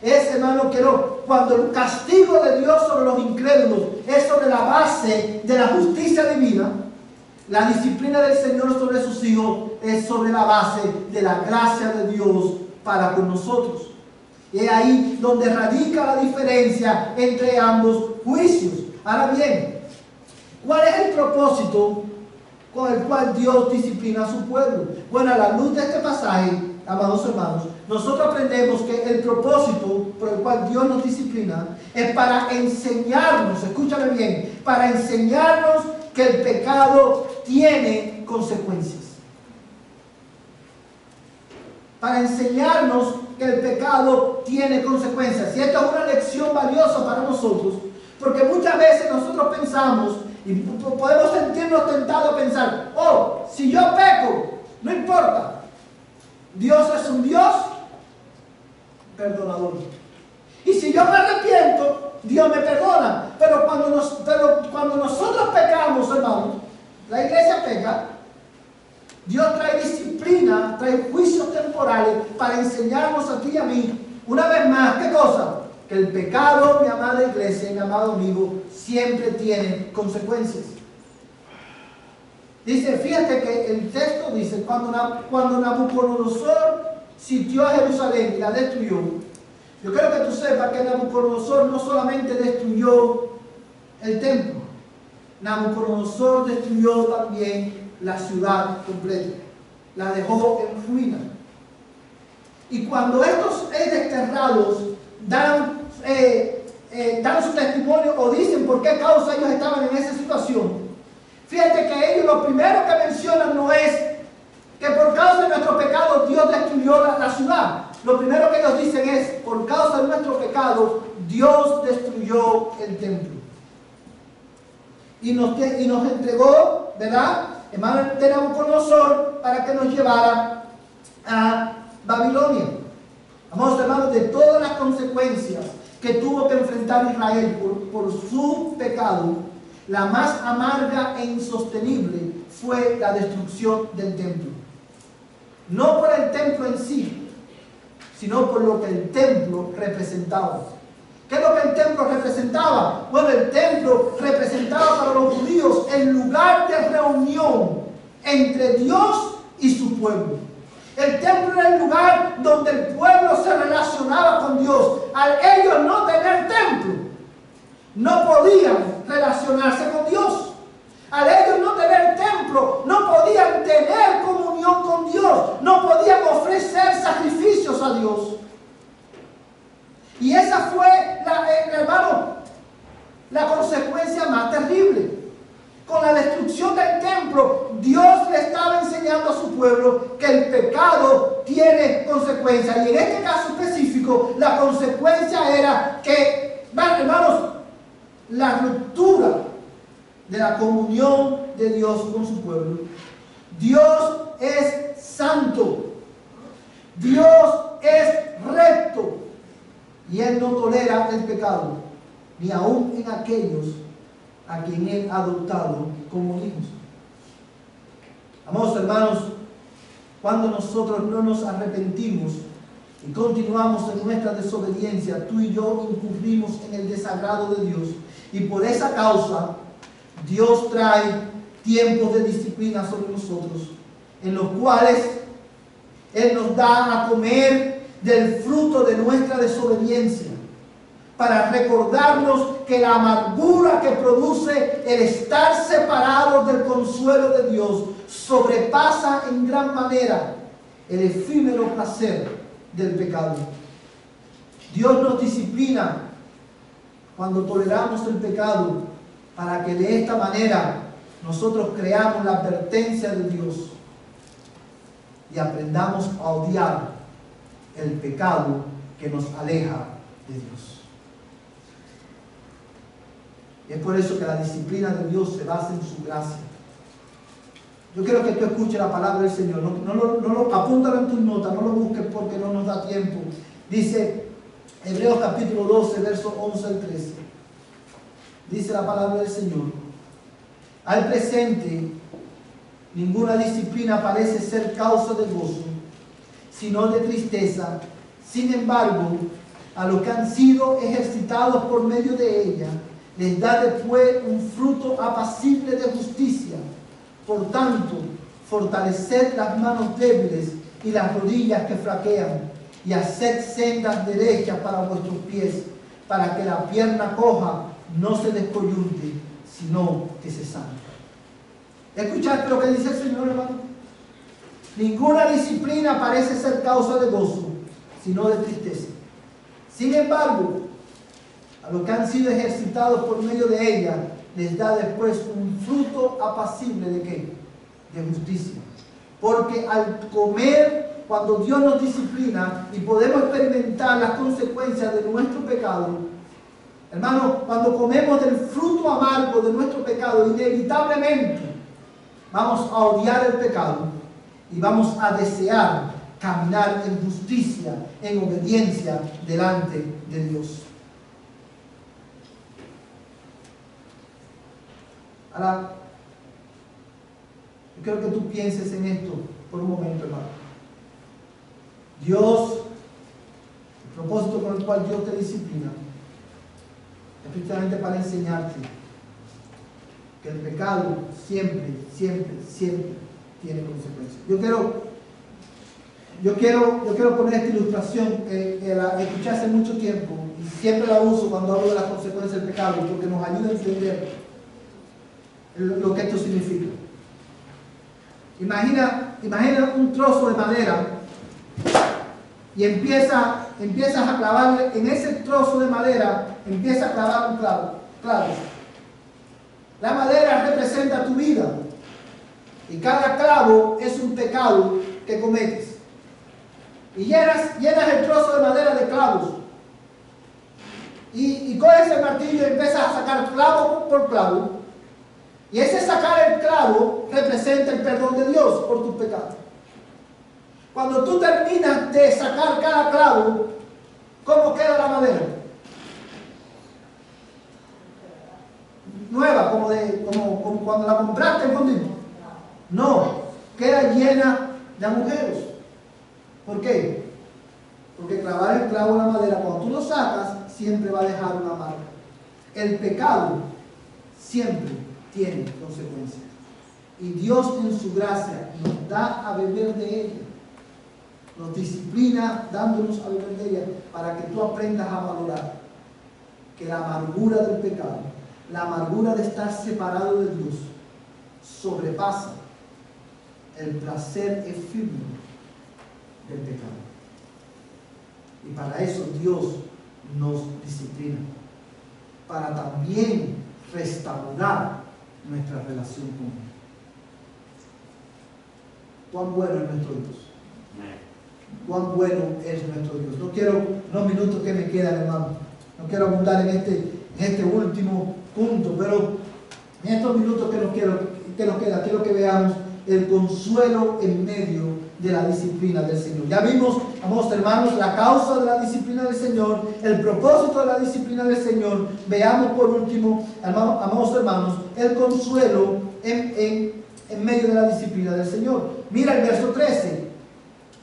[SPEAKER 1] es, hermano, que cuando el castigo de Dios sobre los incrédulos es sobre la base de la justicia divina, la disciplina del Señor sobre sus hijos es sobre la base de la gracia de Dios para con nosotros. Y es ahí donde radica la diferencia entre ambos juicios. Ahora bien, ¿cuál es el propósito con el cual Dios disciplina a su pueblo? Bueno, a la luz de este pasaje, amados hermanos, nosotros aprendemos que el propósito por el cual Dios nos disciplina es para enseñarnos, escúchame bien, para enseñarnos que el pecado tiene consecuencias. Para enseñarnos que el pecado tiene consecuencias. Y esto es una lección valiosa para nosotros, porque muchas veces nosotros pensamos y podemos sentirnos tentados a pensar: oh, si yo peco, no importa. Dios es un Dios perdonador. Y si yo me arrepiento, Dios me perdona. Pero cuando nosotros pecamos, hermanos, la iglesia peca, Dios trae disciplina, trae juicios temporales para enseñarnos a ti y a mí, una vez más, ¿qué cosa? Que el pecado, mi amada iglesia y mi amado amigo, siempre tiene consecuencias. Dice, fíjate que el texto dice, cuando Nabucodonosor sitió a Jerusalén y la destruyó, yo quiero que tú sepas que Nabucodonosor no solamente destruyó el templo, Nabucodonosor destruyó también la ciudad completa, la dejó en ruina. Y cuando estos desterrados dan su testimonio o dicen por qué causa ellos estaban en esa situación, fíjate que ellos lo primero que mencionan no es que por causa de nuestro pecado Dios destruyó la ciudad. Lo primero que ellos dicen es: por causa de nuestro pecado Dios destruyó el templo y nos entregó, ¿verdad?, en manos de Nabucodonosor para que nos llevara a Babilonia. Amados hermanos, de todas las consecuencias que tuvo que enfrentar Israel por su pecado, la más amarga e insostenible fue la destrucción del templo. No por el templo en sí, sino por lo que el templo representaba. ¿Qué es lo que el templo representaba? Bueno, el templo representaba para los judíos el lugar de reunión entre Dios y su pueblo. El templo era el lugar donde el pueblo se relacionaba con Dios. Al ellos no tener templo, no podían relacionarse con Dios. Al ellos no tener templo, no podían tener comunión con Dios. No podían ofrecer sacrificios a Dios. Y esa fue, hermano, la consecuencia más terrible. Con la destrucción del templo, Dios le estaba enseñando a su pueblo que el pecado tiene consecuencias. Y en este caso específico, la consecuencia era que, hermanos, la ruptura de la comunión de Dios con su pueblo. Dios es santo. Dios es recto. Y Él no tolera el pecado, ni aun en aquellos a quien Él ha adoptado como hijos. Amados hermanos, cuando nosotros no nos arrepentimos y continuamos en nuestra desobediencia, tú y yo incurrimos en el desagrado de Dios. Y por esa causa, Dios trae tiempos de disciplina sobre nosotros, en los cuales Él nos da a comer del fruto de nuestra desobediencia, para recordarnos que la amargura que produce el estar separados del consuelo de Dios sobrepasa en gran manera el efímero placer del pecado. Dios nos disciplina cuando toleramos el pecado, para que de esta manera nosotros creamos la advertencia de Dios y aprendamos a odiar el pecado que nos aleja de Dios. Y es por eso que la disciplina de Dios se basa en su gracia. Yo quiero que tú escuches la palabra del Señor. Apúntalo en tus notas, no lo busques porque no nos da tiempo. Dice Hebreos capítulo 12, versos 11 al 13. Dice la palabra del Señor: al presente, ninguna disciplina parece ser causa de gozo, sino de tristeza. Sin embargo, a los que han sido ejercitados por medio de ella, les da después un fruto apacible de justicia. Por tanto, fortaleced las manos débiles y las rodillas que flaquean, y haced sendas derechas para vuestros pies, para que la pierna coja no se descoyunte, sino que se sane. ¿Escuchaste lo que dice el Señor, hermano? Ninguna disciplina parece ser causa de gozo, sino de tristeza. Sin embargo, a los que han sido ejercitados por medio de ella, les da después un fruto apacible ¿de qué? De justicia. Porque al comer, cuando Dios nos disciplina y podemos experimentar las consecuencias de nuestro pecado, hermano, cuando comemos del fruto amargo de nuestro pecado, inevitablemente vamos a odiar el pecado y vamos a desear caminar en justicia, en obediencia delante de Dios. Ahora, yo quiero que tú pienses en esto por un momento, hermano. Dios, el propósito con el cual Dios te disciplina, es precisamente para enseñarte que el pecado siempre tiene consecuencias. Yo quiero poner esta ilustración que la escuché hace mucho tiempo y siempre la uso cuando hablo de las consecuencias del pecado, porque nos ayuda a entender lo que esto significa. Imagina un trozo de madera y empiezas a clavarle en ese trozo de madera, empieza a clavar un clavo. La madera representa tu vida y cada clavo es un pecado que cometes. Y llenas el trozo de madera de clavos y coges el martillo y empiezas a sacar clavo por clavo. Y ese sacar el clavo representa el perdón de Dios por tus pecados. Cuando tú terminas de sacar cada clavo, ¿cómo queda la madera? Nueva, como cuando la compraste en Fondito. No, queda llena de agujeros. ¿Por qué? Porque clavar el clavo en la madera, cuando tú lo sacas, siempre va a dejar una marca. El pecado siempre tiene consecuencias. Y Dios en su gracia nos da a beber de ella. Nos disciplina dándonos a beber de ella para que tú aprendas a valorar que la amargura del pecado, la amargura de estar separado de Dios, sobrepasa el placer efímero del pecado. Y para eso Dios nos disciplina, para también restaurar nuestra relación con Él. Cuán bueno es nuestro Dios. Cuán bueno es nuestro Dios. No quiero los minutos que me quedan, hermano. No quiero abundar en este último punto, pero en estos minutos que nos queda, quiero que veamos el consuelo en medio de la disciplina del Señor. Ya vimos, amados hermanos, la causa de la disciplina del Señor, el propósito de la disciplina del Señor. Veamos por último, amados hermanos, el consuelo en medio de la disciplina del Señor. Mira el verso 13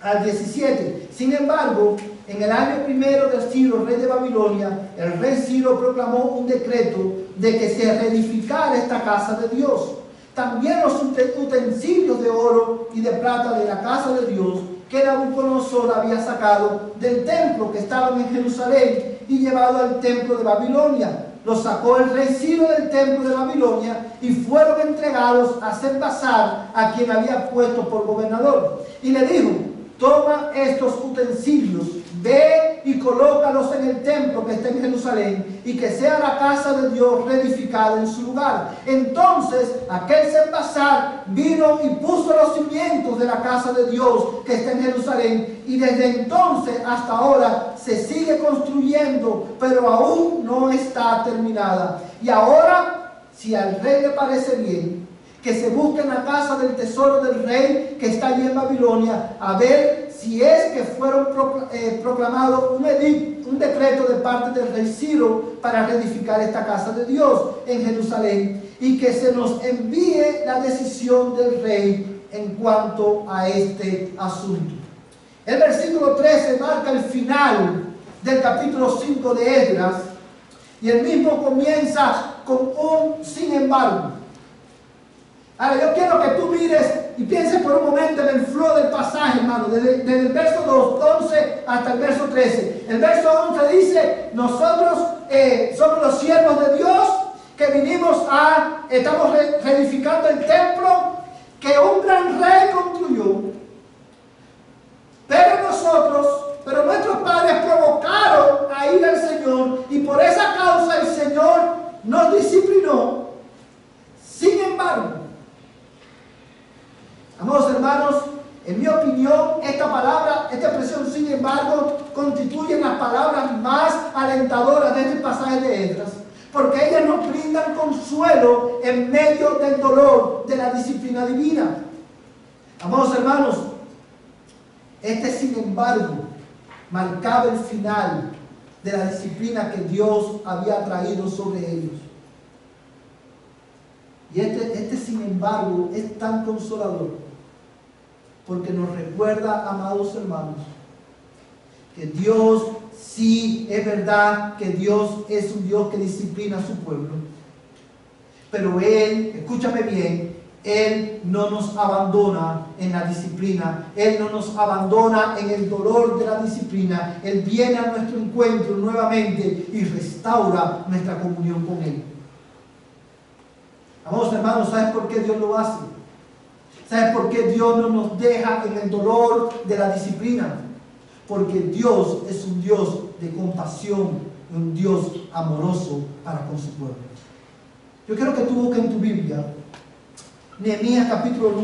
[SPEAKER 1] al 17. Sin embargo, en el año primero de Ciro, rey de Babilonia, el rey Ciro proclamó un decreto de que se reedificara esta casa de Dios. También los utensilios de oro y de plata de la casa de Dios que Nabucodonosor había sacado del templo que estaba en Jerusalén y llevado al templo de Babilonia. Los sacó el rey Ciro del templo de Babilonia y fueron entregados a Sesbazar, a quien había puesto por gobernador. Y le dijo: toma estos utensilios, ve y colócalos en el templo que está en Jerusalén, y que sea la casa de Dios reedificada en su lugar. Entonces aquel Sesbazar vino y puso los cimientos de la casa de Dios que está en Jerusalén, y desde entonces hasta ahora se sigue construyendo, pero aún no está terminada. Y ahora, si al rey le parece bien, que se busque en la casa del tesoro del rey que está allí en Babilonia, a ver si es que fueron proclamado un decreto de parte del rey Ciro para reedificar esta casa de Dios en Jerusalén, y que se nos envíe la decisión del rey en cuanto a este asunto. El versículo 13 marca el final del capítulo 5 de Esdras, y el mismo comienza con un sin embargo. Ahora yo quiero que tú mires y pienses por un momento en el flow del pasaje, hermano, desde el verso 11 hasta el verso 13. El verso 11 dice: nosotros somos los siervos de Dios que estamos reedificando el templo que un gran rey construyó. Pero nuestros padres provocaron a ir al Señor, y por esa causa el Señor nos disciplinó. Sin embargo, amados hermanos, en mi opinión, esta expresión sin embargo, constituye las palabras más alentadoras de este pasaje de Esdras, porque ellas nos brindan consuelo en medio del dolor de la disciplina divina. Amados hermanos, sin embargo, marcaba el final de la disciplina que Dios había traído sobre ellos. Y sin embargo, es tan consolador, porque nos recuerda, amados hermanos, que Dios, sí, es verdad que Dios es un Dios que disciplina a su pueblo, pero Él, escúchame bien, Él no nos abandona en la disciplina, Él no nos abandona en el dolor de la disciplina. Él viene a nuestro encuentro nuevamente y restaura nuestra comunión con Él. Amados hermanos, ¿sabes por qué Dios lo hace? ¿Sabes por qué Dios no nos deja en el dolor de la disciplina? Porque Dios es un Dios de compasión, un Dios amoroso para con su pueblo. Yo quiero que tú busques en tu Biblia Nehemías capítulo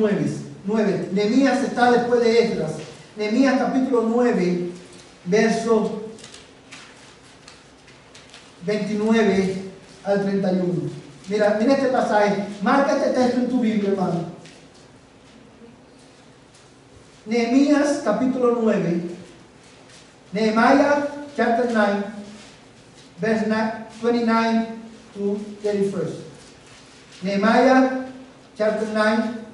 [SPEAKER 1] 9. Nehemías está después de Esdras. Nehemías capítulo 9, verso 29 al 31. Mira este pasaje. Marca este texto en tu Biblia, hermano. Nehemías capítulo 9. Nehemiah chapter 9, verse 29 to 31. Nehemiah chapter 9,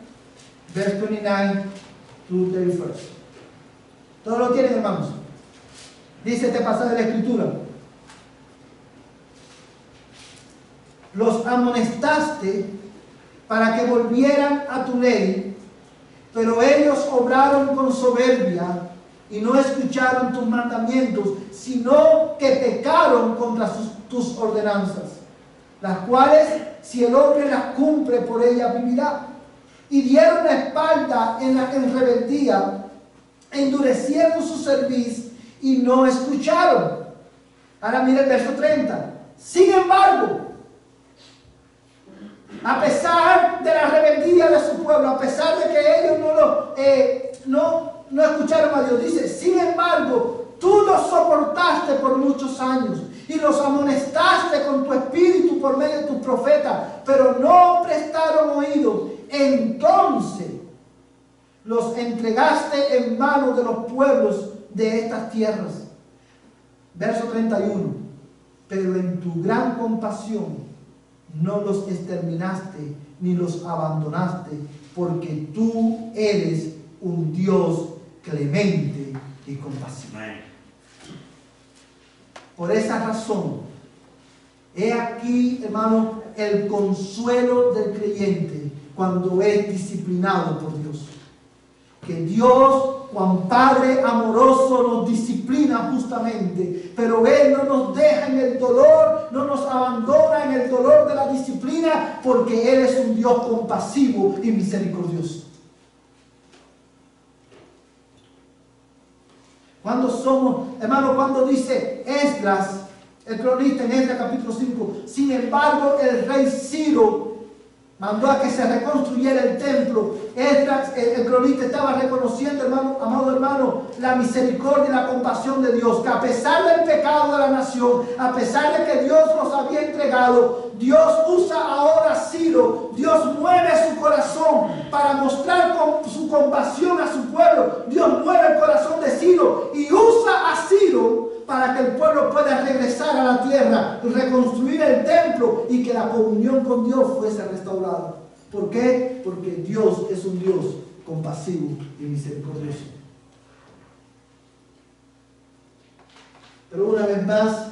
[SPEAKER 1] verse 29 to 31. ¿Todos lo tienen, hermanos? Dice este pasaje de la Escritura: los amonestaste para que volvieran a tu ley, pero ellos obraron con soberbia y no escucharon tus mandamientos, sino que pecaron contra tus ordenanzas, las cuales, si el hombre las cumple, por ellas vivirá. Y dieron la espalda en rebeldía, endurecieron su cerviz y no escucharon. Ahora mira el verso 30. Sin embargo, a pesar de la rebeldía de su pueblo, a pesar de que ellos no escucharon a Dios, dice: sin embargo, tú los soportaste por muchos años y los amonestaste con tu espíritu por medio de tus profetas, pero no prestaron oídos. Entonces los entregaste en manos de los pueblos de estas tierras. Verso 31. Pero en tu gran compasión no los exterminaste ni los abandonaste, porque tú eres un Dios clemente y compasivo. Por esa razón, he aquí, hermano, el consuelo del creyente cuando es disciplinado por Dios. Que Dios, Juan Padre amoroso, nos disciplina justamente, pero Él no nos deja en el dolor, no nos abandona en el dolor de la disciplina, porque Él es un Dios compasivo y misericordioso. Cuando somos, hermano, cuando dice Esdras, el cronista en Esdras capítulo 5, sin embargo el rey Ciro mandó a que se reconstruyera el templo. Esdras, el cronista, estaba reconociendo, hermano, amado hermano, la misericordia y la compasión de Dios, que a pesar del pecado de la nación, a pesar de que Dios los había entregado, Dios usa ahora a Ciro, Dios mueve su corazón para mostrar su compasión a su pueblo. Dios mueve el corazón de Ciro y usa a Ciro para que el pueblo pueda regresar a la tierra, reconstruir el templo y que la comunión con Dios fuese restaurada. ¿Por qué? Porque Dios es un Dios compasivo y misericordioso. Pero una vez más,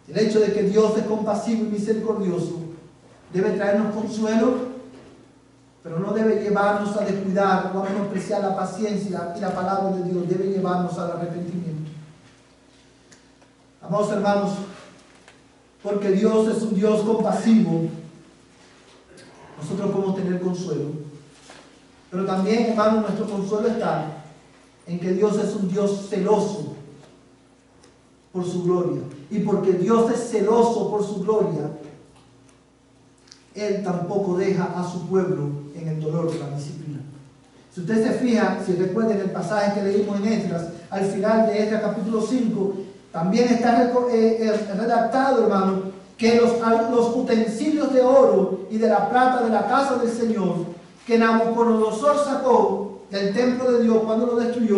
[SPEAKER 1] el hecho de que Dios es compasivo y misericordioso debe traernos consuelo, pero no debe llevarnos a descuidar o a menospreciar la paciencia y la palabra de Dios. Debe llevarnos al arrepentimiento. Amados hermanos, porque Dios es un Dios compasivo, nosotros podemos tener consuelo. Pero también, hermanos, nuestro consuelo está en que Dios es un Dios celoso por su gloria. Y porque Dios es celoso por su gloria, Él tampoco deja a su pueblo en el dolor de la disciplina. Si usted se fija, si recuerden el pasaje que leímos en Esdras, al final de Esdras capítulo 5, también está redactado, hermano, que los utensilios de oro y de la plata de la casa del Señor que Nabucodonosor sacó del templo de Dios cuando lo destruyó,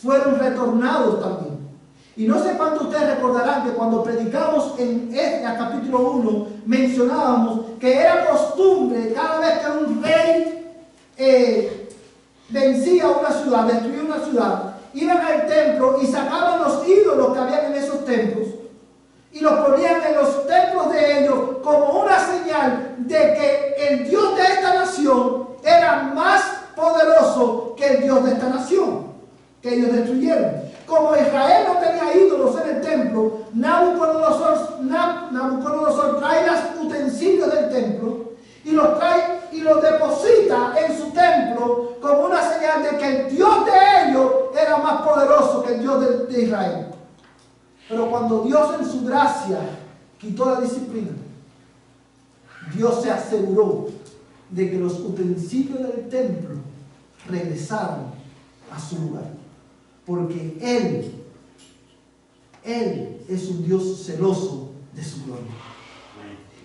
[SPEAKER 1] fueron retornados también. Y no sé cuánto ustedes recordarán que cuando predicamos en Esdras capítulo 1, mencionábamos que era costumbre cada vez que un rey vencía una ciudad, destruía una ciudad, iban al templo y sacaban los ídolos que habían en esos templos y los ponían en los templos de ellos como una señal de que el Dios de esta nación era más poderoso que el Dios de esta nación que ellos destruyeron. Como Israel no tenía ídolos en el templo, Nabucodonosor trae los utensilios del templo y los trae y los deposita en su templo como una señal de que el Dios de ellos era más poderoso que el Dios de Israel. Pero cuando Dios en su gracia quitó la disciplina, Dios se aseguró de que los utensilios del templo regresaron a su lugar. Porque Él es un Dios celoso de su gloria.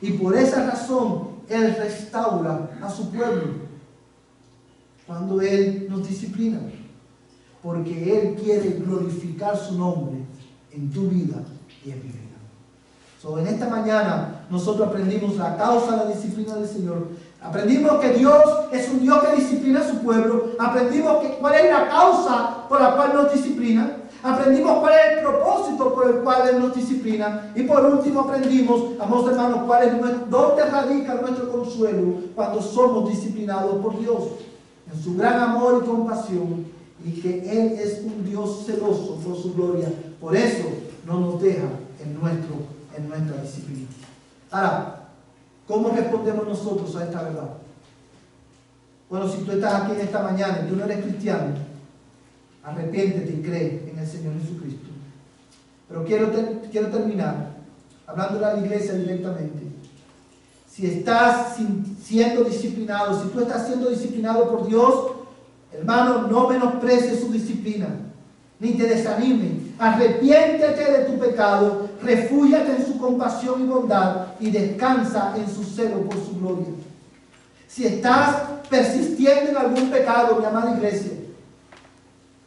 [SPEAKER 1] Y por esa razón Él restaura a su pueblo cuando Él nos disciplina. porque Él quiere glorificar su nombre en tu vida y en mi vida. En esta mañana nosotros aprendimos la causa de la disciplina del Señor. Aprendimos que Dios es un Dios que disciplina a su pueblo. Aprendimos cuál es la causa por la cual nos disciplina. Aprendimos cuál es el propósito por el cual Él nos disciplina. Y por último aprendimos, amados hermanos, dónde radica nuestro consuelo cuando somos disciplinados por Dios. En su gran amor y compasión. Y que Él es un Dios celoso por su gloria. Por eso no nos deja en nuestra disciplina. Ahora, ¿cómo respondemos nosotros a esta verdad? Bueno, si tú estás aquí en esta mañana y tú no eres cristiano, arrepiéntete y cree en el Señor Jesucristo. Pero quiero terminar hablándole a la iglesia directamente. Si estás siendo disciplinado, si tú estás siendo disciplinado por Dios, hermano, no menosprecies su disciplina, ni te desanime. Arrepiéntete de tu pecado, refúgiate en su compasión y bondad y descansa en su celo por su gloria. Si estás persistiendo en algún pecado, mi amada iglesia,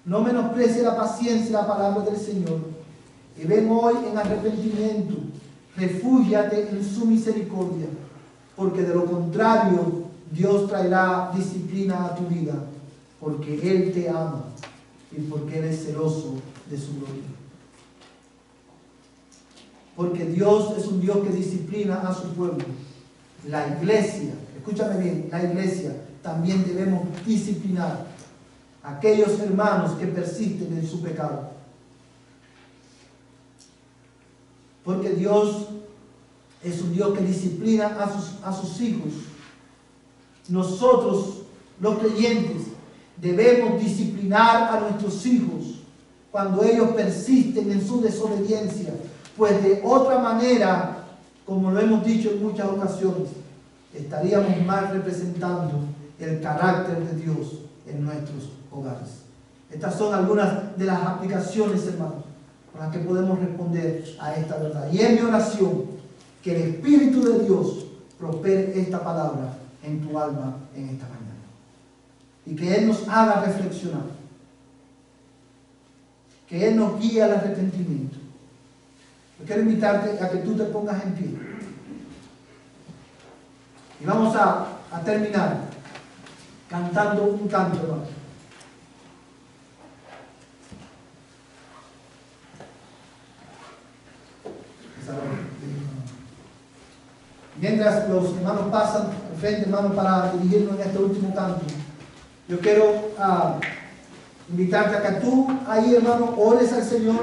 [SPEAKER 1] no menosprecies la paciencia y la palabra del Señor. Y ven hoy en arrepentimiento, refúgiate en su misericordia, porque de lo contrario Dios traerá disciplina a tu vida, porque Él te ama y porque Él es celoso de su gloria. Porque Dios es un Dios que disciplina a su pueblo. La iglesia, escúchame bien, la iglesia también debemos disciplinar a aquellos hermanos que persisten en su pecado. Porque Dios es un Dios que disciplina a sus hijos. Nosotros, los creyentes, debemos disciplinar a nuestros hijos cuando ellos persisten en su desobediencia, pues de otra manera, como lo hemos dicho en muchas ocasiones, estaríamos mal representando el carácter de Dios en nuestros hogares. Estas son algunas de las aplicaciones, hermanos, con las que podemos responder a esta verdad. Y es mi oración que el Espíritu de Dios prospere esta palabra en tu alma en esta mañana. Y que Él nos haga reflexionar. Que Él nos guíe al arrepentimiento. Yo quiero invitarte a que tú te pongas en pie. Y vamos a terminar cantando un canto, hermano. Mientras los hermanos pasan al frente, hermano, para dirigirnos en este último canto, yo quiero invitarte a que tú ahí, hermano, ores al Señor,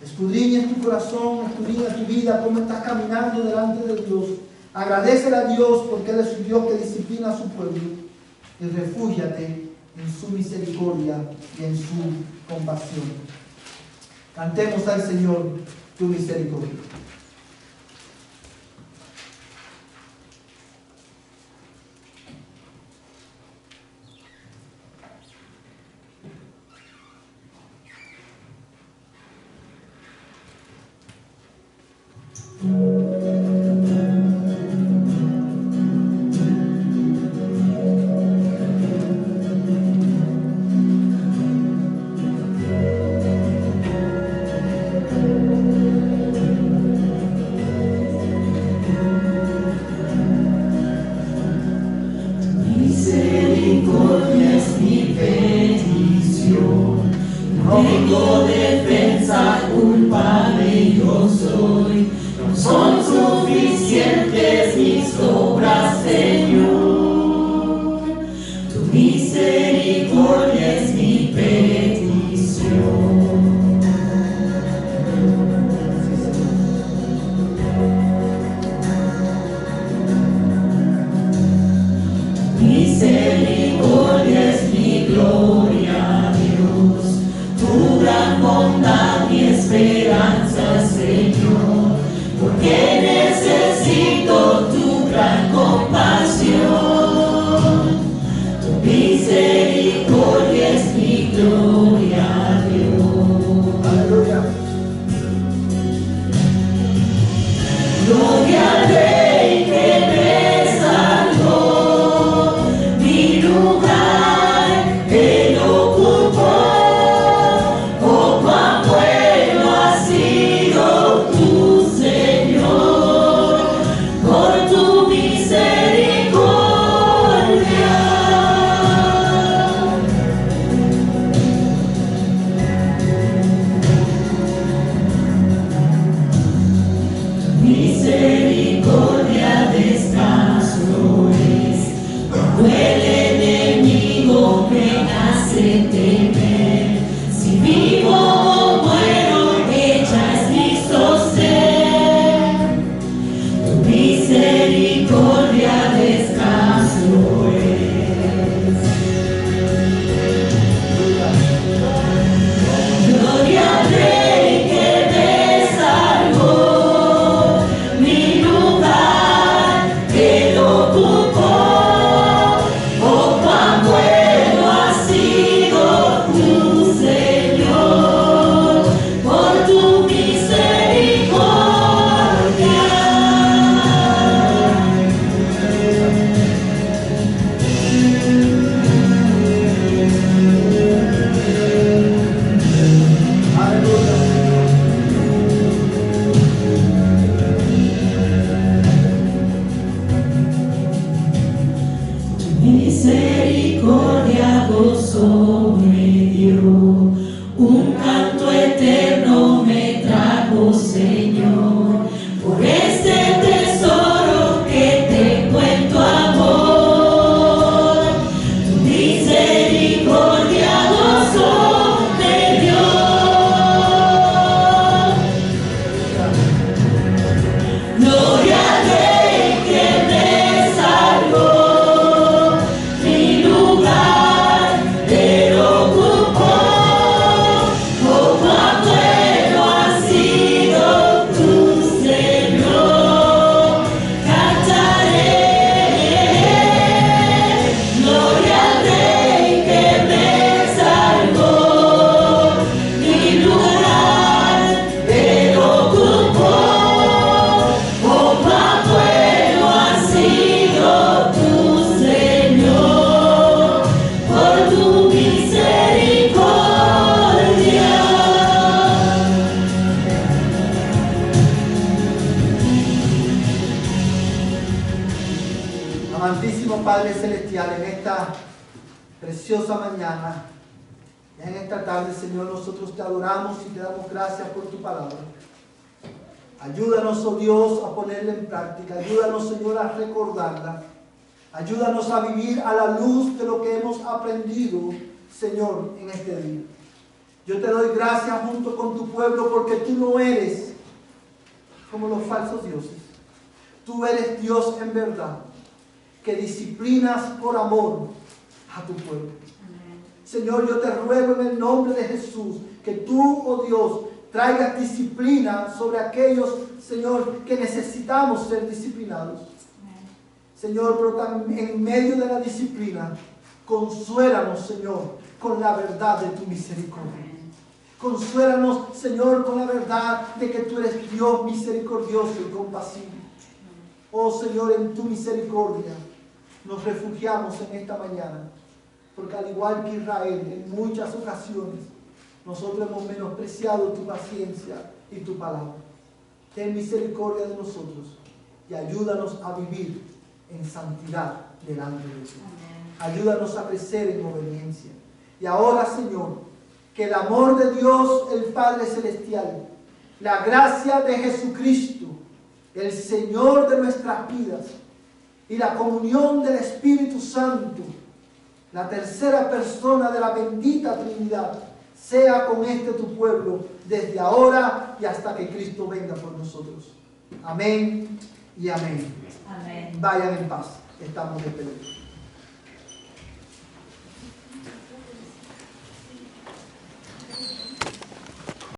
[SPEAKER 1] escudriñes tu corazón, escudriñes tu vida, cómo estás caminando delante de Dios. Agradécele a Dios porque Él es un Dios que disciplina a su pueblo, y refúgiate en su misericordia y en su compasión. Cantemos al Señor tu misericordia.
[SPEAKER 2] Misericordia es mi gloria, Dios, tu gran
[SPEAKER 1] Celestial, en esta preciosa mañana, en esta tarde, Señor, nosotros te adoramos y te damos gracias por tu palabra. Ayúdanos, oh Dios, a ponerla en práctica. Ayúdanos, Señor, a recordarla. Ayúdanos a vivir a la luz de lo que hemos aprendido, Señor, en este día. Yo te doy gracias junto con tu pueblo porque tú no eres como los falsos dioses. Tú eres Dios en verdad, que disciplinas por amor a tu pueblo. Señor, yo te ruego en el nombre de Jesús que tú, oh Dios, traigas disciplina sobre aquellos, Señor, que necesitamos ser disciplinados. Señor, pero también en medio de la disciplina, consuélanos, Señor, con la verdad de tu misericordia. Consuélanos, Señor, con la verdad de que tú eres Dios misericordioso y compasivo. Oh Señor, en tu misericordia nos refugiamos en esta mañana, porque al igual que Israel, en muchas ocasiones, nosotros hemos menospreciado tu paciencia y tu palabra. Ten misericordia de nosotros y ayúdanos a vivir en santidad delante de ti. Ayúdanos a crecer en obediencia. Y ahora, Señor, que el amor de Dios, el Padre Celestial, la gracia de Jesucristo, el Señor de nuestras vidas, y la comunión del Espíritu Santo, la tercera persona de la bendita Trinidad, sea con este tu pueblo desde ahora y hasta que Cristo venga por nosotros. Amén y amén.
[SPEAKER 2] Amén.
[SPEAKER 1] Vayan en paz. Estamos despedidos.